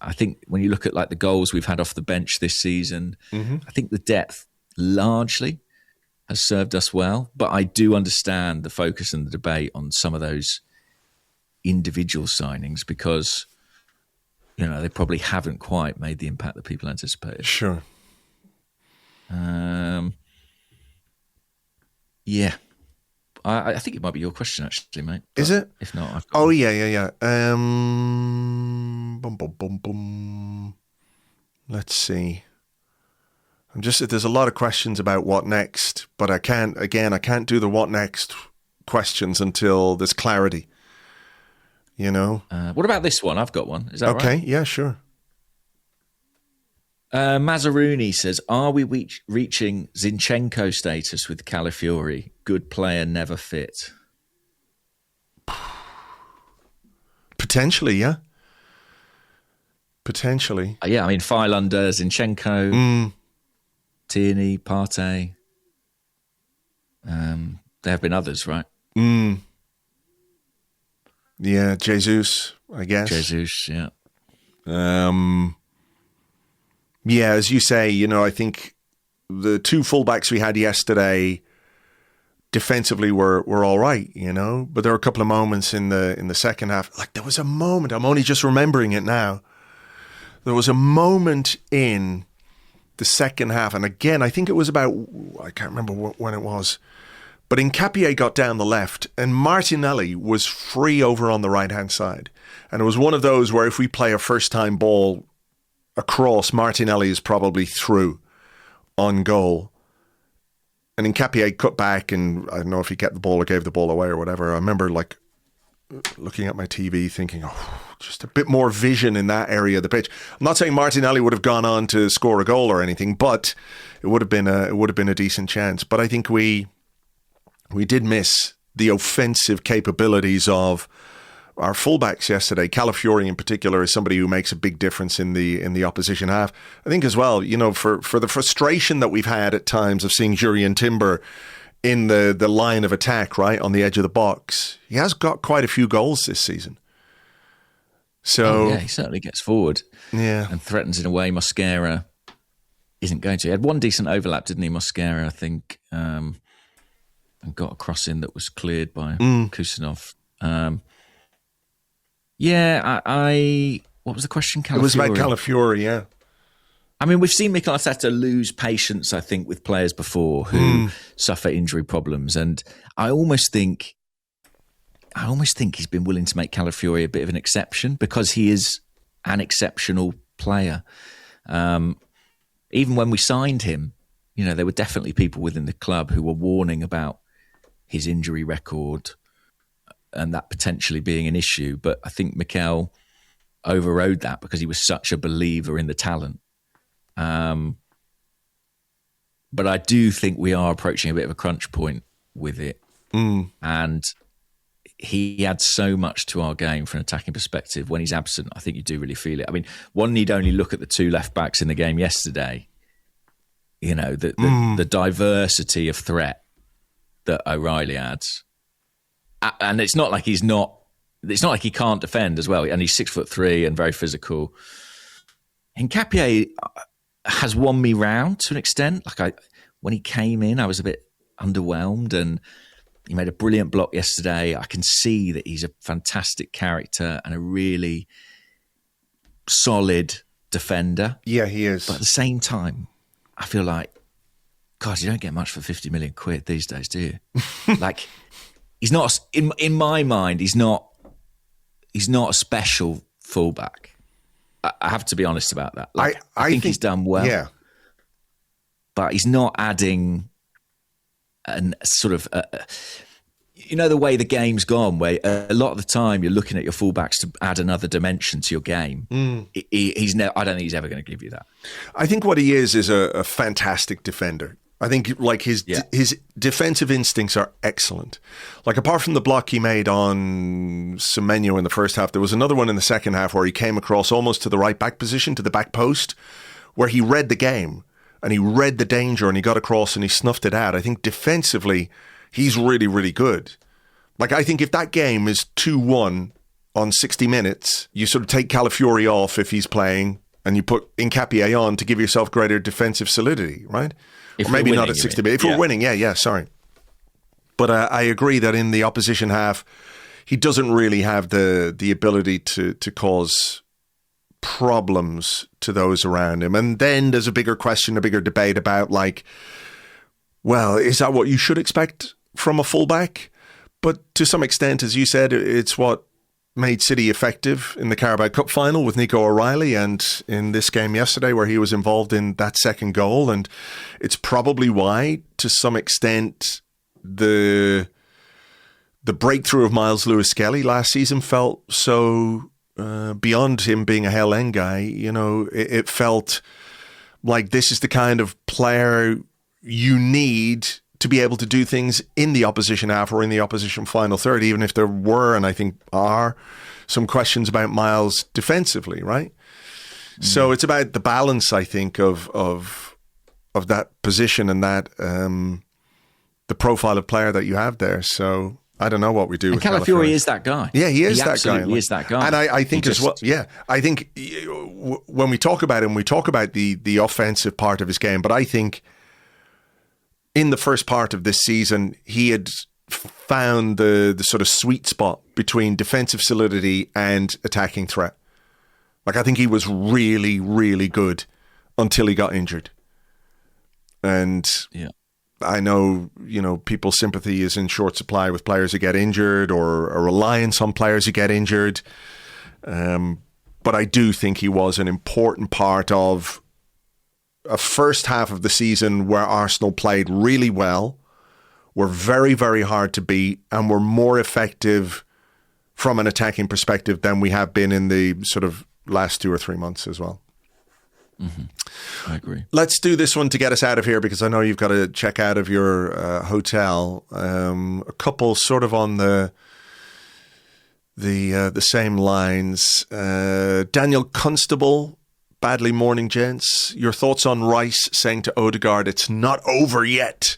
I think when you look at like the goals we've had off the bench this season, I think the depth largely has served us well. But I do understand the focus and the debate on some of those individual signings because, they probably haven't quite made the impact that people anticipated. Sure. Yeah. I think it might be your question, actually, mate. Is it? If not, I've got Oh, one. yeah. Let's see. There's a lot of questions about what next, but I can't do the what next questions until there's clarity. What about this one? I've got one. Is that okay? right? Yeah, sure. Mazzaruni says, are we reaching Zinchenko status with Calafiori? Good player, never fit. Potentially, yeah. Potentially. Yeah, I mean, file under Zinchenko, Tierney, Partey. There have been others, right? Yeah, Jesus, I guess. Jesus, yeah. Yeah, as you say, I think the 2 fullbacks we had yesterday defensively were all right, but there were a couple of moments in the second half. Like, there was a moment, I'm only just remembering it now. There was a moment in the second half, and again, I think it was about, I can't remember when it was, but Nketiah got down the left, and Martinelli was free over on the right-hand side. And it was one of those where if we play a first-time ball across, Martinelli is probably through on goal. And Nketiah cut back, and I don't know if he kept the ball or gave the ball away or whatever. I remember looking at my TV thinking, just a bit more vision in that area of the pitch. I'm not saying Martinelli would have gone on to score a goal or anything, but it would have been a decent chance. But I think we did miss the offensive capabilities of our fullbacks yesterday. Calafiori in particular is somebody who makes a big difference in the opposition half. I think as well, for the frustration that we've had at times of seeing Jurriën Timber in the line of attack, right, on the edge of the box, he has got quite a few goals this season. So yeah, he certainly gets forward. Yeah. And threatens in a way Mosquera isn't going to. He had one decent overlap, didn't he, Mosquera, I think, and got a cross in that was cleared by Kusanov. What was the question? Calafiori. It was about Calafiori, yeah. I mean, we've seen Mikel Arteta lose patience, I think, with players before who suffer injury problems. And I almost think he's been willing to make Calafiori a bit of an exception because he is an exceptional player. Even when we signed him, there were definitely people within the club who were warning about his injury record and that potentially being an issue. But I think Mikel overrode that because he was such a believer in the talent. But I do think we are approaching a bit of a crunch point with it. And he adds so much to our game from an attacking perspective. When he's absent, I think you do really feel it. I mean, one need only look at the two left backs in the game yesterday. You know, the diversity of threat that O'Reilly adds. And it's not like it's not like he can't defend as well. And he's 6'3" and very physical. Nketiah has won me round to an extent. Like when he came in, I was a bit underwhelmed, and he made a brilliant block yesterday. I can see that he's a fantastic character and a really solid defender. Yeah, he is. But at the same time, I feel like, God, you don't get much for 50 million quid these days, do you? Like, he's not, in my mind, he's not a special fullback. I have to be honest about that. Like, I think he's done well. Yeah. But he's not adding and sort of, you know, the way the game's gone, where a lot of the time you're looking at your fullbacks to add another dimension to your game. I don't think he's ever going to give you that. I think what he is a fantastic defender. I think like his defensive instincts are excellent. Like apart from the block he made on Semenyo in the first half, there was another one in the second half where he came across almost to the right back position, to the back post, where he read the game and he read the danger and he got across and he snuffed it out. I think defensively, he's really, really good. Like I think if that game is 2-1 on 60 minutes, you sort of take Calafiori off if he's playing and you put Nketiah on to give yourself greater defensive solidity, right? Or maybe not at 60 minutes. If we're winning, sorry. But I agree that in the opposition half, he doesn't really have the ability to cause problems to those around him. And then there's a bigger question, a bigger debate about like, well, is that what you should expect from a fullback? But to some extent, as you said, it's what made City effective in the Carabao Cup final with Nico O'Reilly and in this game yesterday where he was involved in that second goal. And it's probably why, to some extent, the breakthrough of Miles Lewis-Skelly last season felt so beyond him being a Hale End guy. You know, it felt like this is the kind of player you need to be able to do things in the opposition half or in the opposition final third, even if there were, and I think are, some questions about Miles defensively, right? So it's about the balance, I think, of that position and that the profile of player that you have there. So I don't know what we do with Calafiori is that guy. Yeah, he is that guy. Absolutely is that guy. And I think as well, I think when we talk about him, we talk about the offensive part of his game, but I think in the first part of this season, he had found the sort of sweet spot between defensive solidity and attacking threat. Like, I think he was really, really good until he got injured. And I know, you know, people's sympathy is in short supply with players who get injured or a reliance on players who get injured. But I do think he was an important part of a first half of the season where Arsenal played really well, were very, very hard to beat, and were more effective from an attacking perspective than we have been in the sort of last 2 or 3 months as well. I agree. Let's do this one to get us out of here, because I know you've got to check out of your hotel. A couple sort of on the same lines. Daniel Constable, badly morning, gents. Your thoughts on Rice saying to Odegaard, it's not over yet,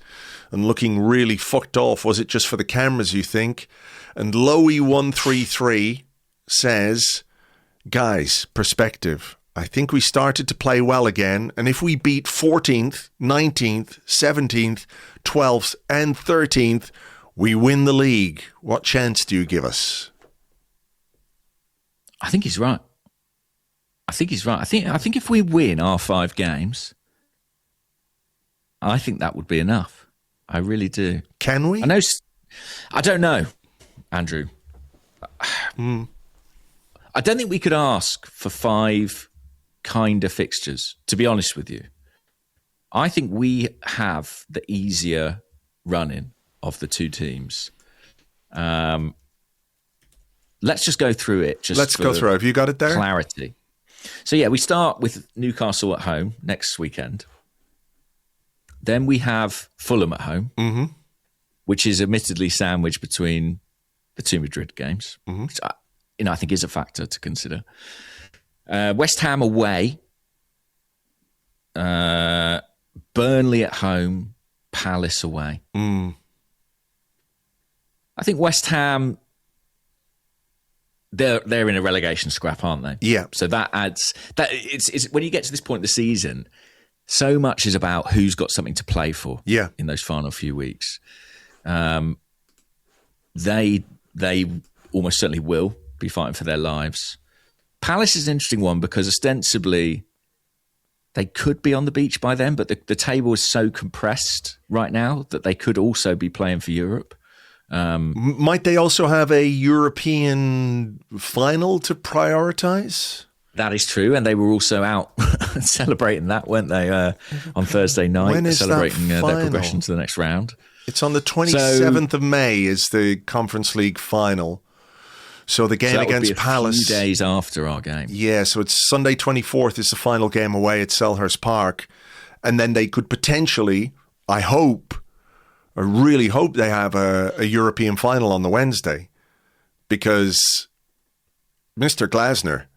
and looking really fucked off. Was it just for the cameras, you think? And Lowy133 says, guys, perspective. I think we started to play well again, and if we beat 14th, 19th, 17th, 12th, and 13th, we win the league. What chance do you give us? I think he's right. I think if we win our 5 games, I think that would be enough. I really do. Can we? I don't know, Andrew. I don't think we could ask for 5 kinder fixtures, to be honest with you. I think we have the easier running of the two teams. let's just go through it. Let's go through it. Have you got it there? Clarity. So, yeah, we start with Newcastle at home next weekend. Then we have Fulham at home, which is admittedly sandwiched between the two Madrid games, which I think is a factor to consider. West Ham away, Burnley at home, Palace away. I think West Ham, they're in a relegation scrap, aren't they? Yeah. So that adds that. It's when you get to this point in the season, so much is about who's got something to play for. Yeah. In those final few weeks, they almost certainly will be fighting for their lives. Palace is an interesting one because ostensibly they could be on the beach by then, but the table is so compressed right now that they could also be playing for Europe. Might they also have a European final to prioritise? That is true, and they were also out celebrating that, weren't they, on Thursday night, when is celebrating that their progression to the next round. It's on the 27th of May is the Conference League final. So the game against Palace. A few days after our game. Yeah, so it's Sunday 24th is the final game away at Selhurst Park. And then they could potentially, I really hope they have a European final on the Wednesday. Because Mr. Glasner,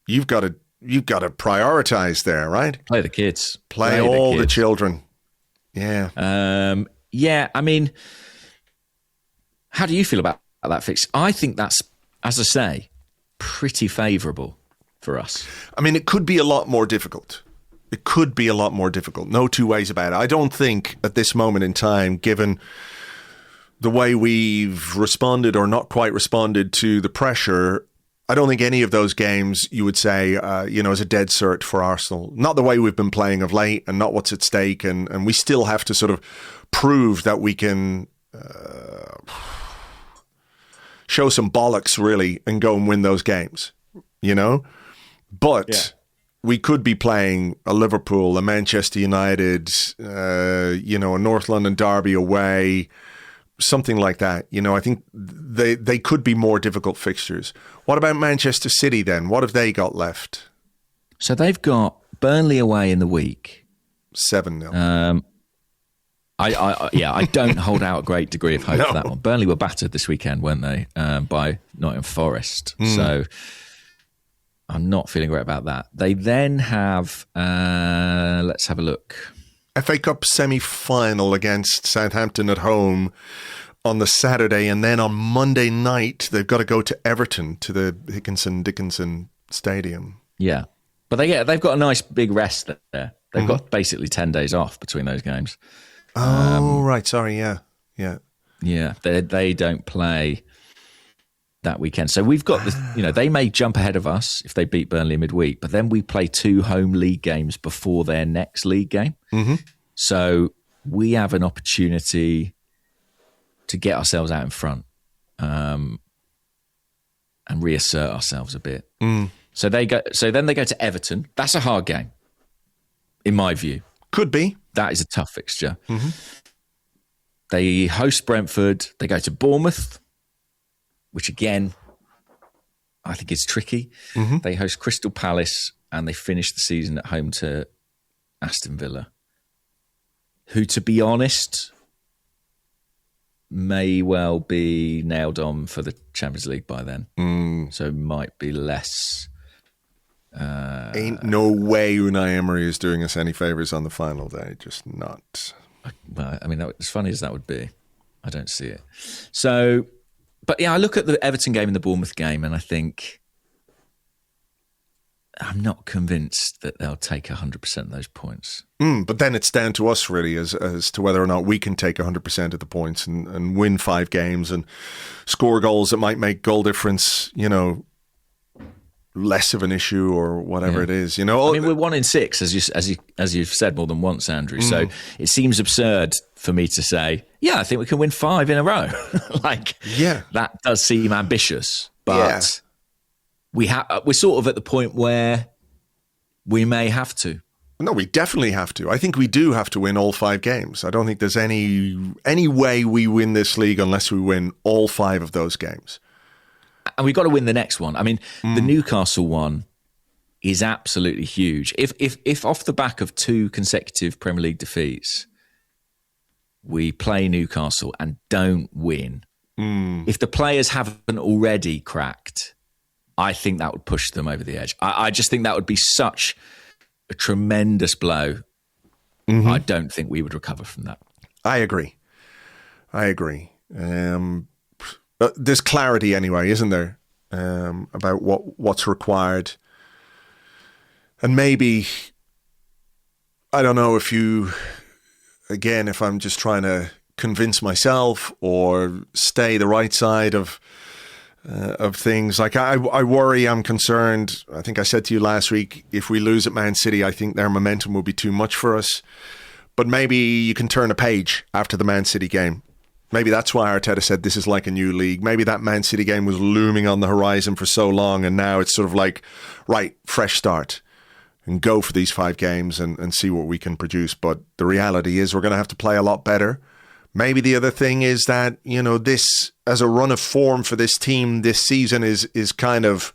you've got to prioritise there, right? Play the kids. Play all the children. Yeah. Yeah, I mean, how do you feel about that fix? I think that's, as I say, pretty favourable for us. I mean, it could be a lot more difficult. No two ways about it. I don't think at this moment in time, given the way we've responded or not quite responded to the pressure, I don't think any of those games you would say, is a dead cert for Arsenal. Not the way we've been playing of late and not what's at stake. And we still have to sort of prove that we can show some bollocks, really, and go and win those games, But we could be playing a Liverpool, a Manchester United, a North London derby away, something like that. I think they could be more difficult fixtures. What about Manchester City then? What have they got left? So they've got Burnley away in the week. 7-0. I don't hold out a great degree of hope for that one. Burnley were battered this weekend, weren't they, by Nottingham Forest. So I'm not feeling great about that. They then have, let's have a look. FA Cup semi-final against Southampton at home on the Saturday, and then on Monday night they've got to go to Everton to the Dickinson Stadium. Yeah, but they've got a nice big rest there. They've got basically 10 days off between those games. Oh, right. Sorry. Yeah. Yeah. They don't play that weekend. So we've got they may jump ahead of us if they beat Burnley midweek, but then we play 2 home league games before their next league game. So we have an opportunity to get ourselves out in front and reassert ourselves a bit. So then they go to Everton. That's a hard game, in my view. Could be. That is a tough fixture. They host Brentford. They go to Bournemouth, which again, I think is tricky. They host Crystal Palace and they finish the season at home to Aston Villa, who, to be honest, may well be nailed on for the Champions League by then. So might be less. Ain't no way Unai Emery is doing us any favours on the final day. Just not. Well, I mean, as funny as that would be, I don't see it. So, but yeah, I look at the Everton game and the Bournemouth game and I think I'm not convinced that they'll take 100% of those points. But then it's down to us really as to whether or not we can take 100% of the points and win 5 games and score goals that might make goal difference, less of an issue or whatever it is, I mean, we're 1 in 6, as you've said more than once, Andrew. So it seems absurd for me to say, yeah, I think we can win 5 in a row. That does seem ambitious, but we're sort of at the point where we may have to. No, we definitely have to. I think we do have to win all 5 games. I don't think there's any way we win this league unless we win all 5 of those games. and we've got to win the next one. I mean, the Newcastle one is absolutely huge. If off the back of 2 consecutive Premier League defeats, we play Newcastle and don't win, if the players haven't already cracked, I think that would push them over the edge. I just think that would be such a tremendous blow. I don't think we would recover from that. I agree. There's clarity anyway, isn't there, about what's required. And maybe, I don't know if I'm just trying to convince myself or stay the right side of things. Like I worry, I'm concerned. I think I said to you last week, if we lose at Man City, I think their momentum will be too much for us. But maybe you can turn a page after the Man City game. Maybe that's why Arteta said this is like a new league. Maybe that Man City game was looming on the horizon for so long, and now it's sort of like, right, fresh start. And go for these 5 games and see what we can produce. But the reality is we're going to have to play a lot better. Maybe the other thing is that, this as a run of form for this team this season is kind of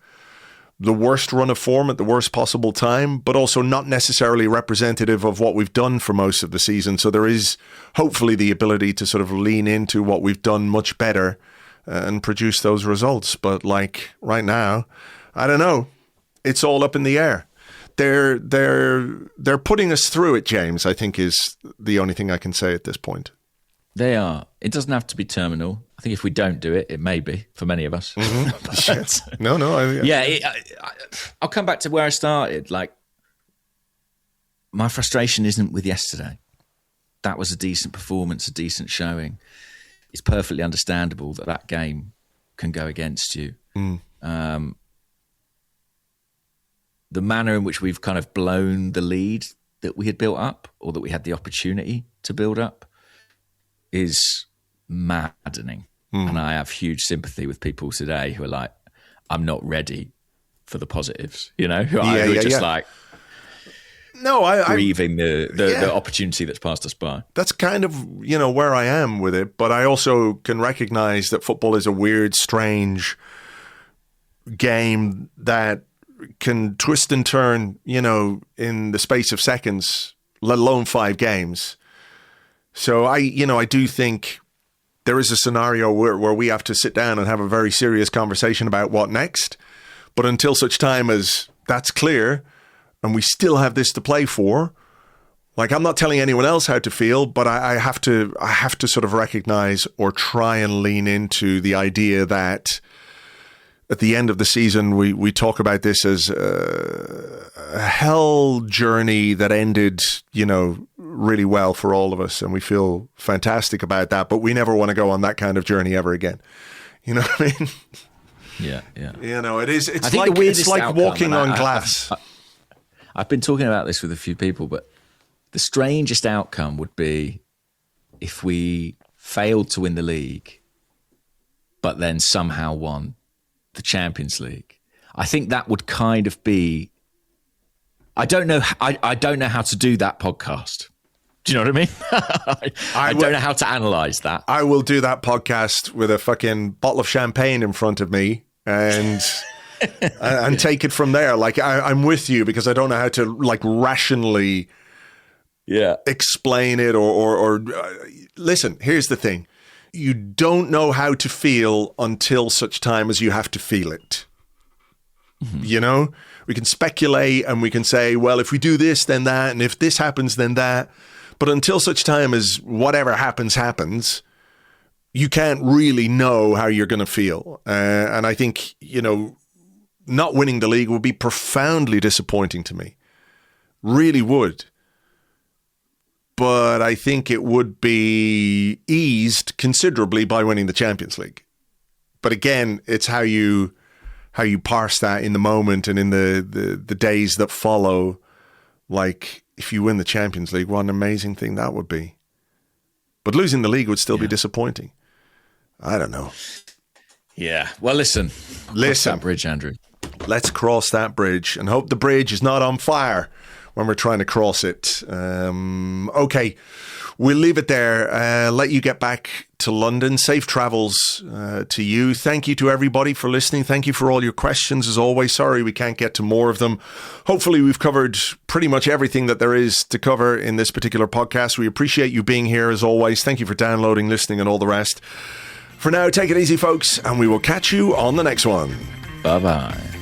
the worst run of form at the worst possible time, but also not necessarily representative of what we've done for most of the season. So there is hopefully the ability to sort of lean into what we've done much better and produce those results. But like right now, I don't know. It's all up in the air. They're putting us through it, James, I think is the only thing I can say at this point. They are. It doesn't have to be terminal. I think if we don't do it, it may be for many of us. Mm-hmm. I'll come back to where I started. Like, my frustration isn't with yesterday. That was a decent performance, a decent showing. It's perfectly understandable that game can go against you. The manner in which we've kind of blown the lead that we had built up, or that we had the opportunity to build up, is maddening. And I have huge sympathy with people today who are like, I'm not ready for the positives, who are just like, grieving the opportunity that's passed us by. That's kind of, where I am with it. But I also can recognize that football is a weird, strange game that can twist and turn, in the space of seconds, let alone 5 games. So I do think there is a scenario where we have to sit down and have a very serious conversation about what next. But until such time as that's clear and we still have this to play for, like, I'm not telling anyone else how to feel, but I have to sort of recognize or try and lean into the idea that at the end of the season, we talk about this as a hell journey that ended, really well for all of us. And we feel fantastic about that. But we never want to go on that kind of journey ever again. You know what I mean? Yeah. It is. It's like walking on glass. I've been talking about this with a few people, but the strangest outcome would be if we failed to win the league, but then somehow won the Champions League. I think that would kind of be. I don't know how to do that podcast. Do you know what I mean? I don't know how to analyze that. I will do that podcast with a fucking bottle of champagne in front of me and take it from there. Like I'm with you because I don't know how to like rationally explain it or listen, here's the thing. You don't know how to feel until such time as you have to feel it. Mm-hmm. We can speculate and we can say, well, if we do this, then that, and if this happens, then that. But until such time as whatever happens, you can't really know how you're going to feel. And I think, not winning the league would be profoundly disappointing to me. Really would. But I think it would be eased considerably by winning the Champions League. But again, it's how you parse that in the moment and in the days that follow. Like, if you win the Champions League, what an amazing thing that would be. But losing the league would still be disappointing. I don't know. Yeah. Well, listen. Cross that bridge, Andrew. Let's cross that bridge and hope the bridge is not on fire when we're trying to cross it. Okay. we'll leave it there. Let you get back to London. Safe travels to you. Thank you to everybody for listening. Thank you for all your questions, as always. Sorry we can't get to more of them. Hopefully we've covered pretty much everything that there is to cover in this particular podcast. We appreciate you being here, as always. Thank you for downloading, listening, and all the rest. For now, take it easy, folks, and we will catch you on the next one. Bye-bye.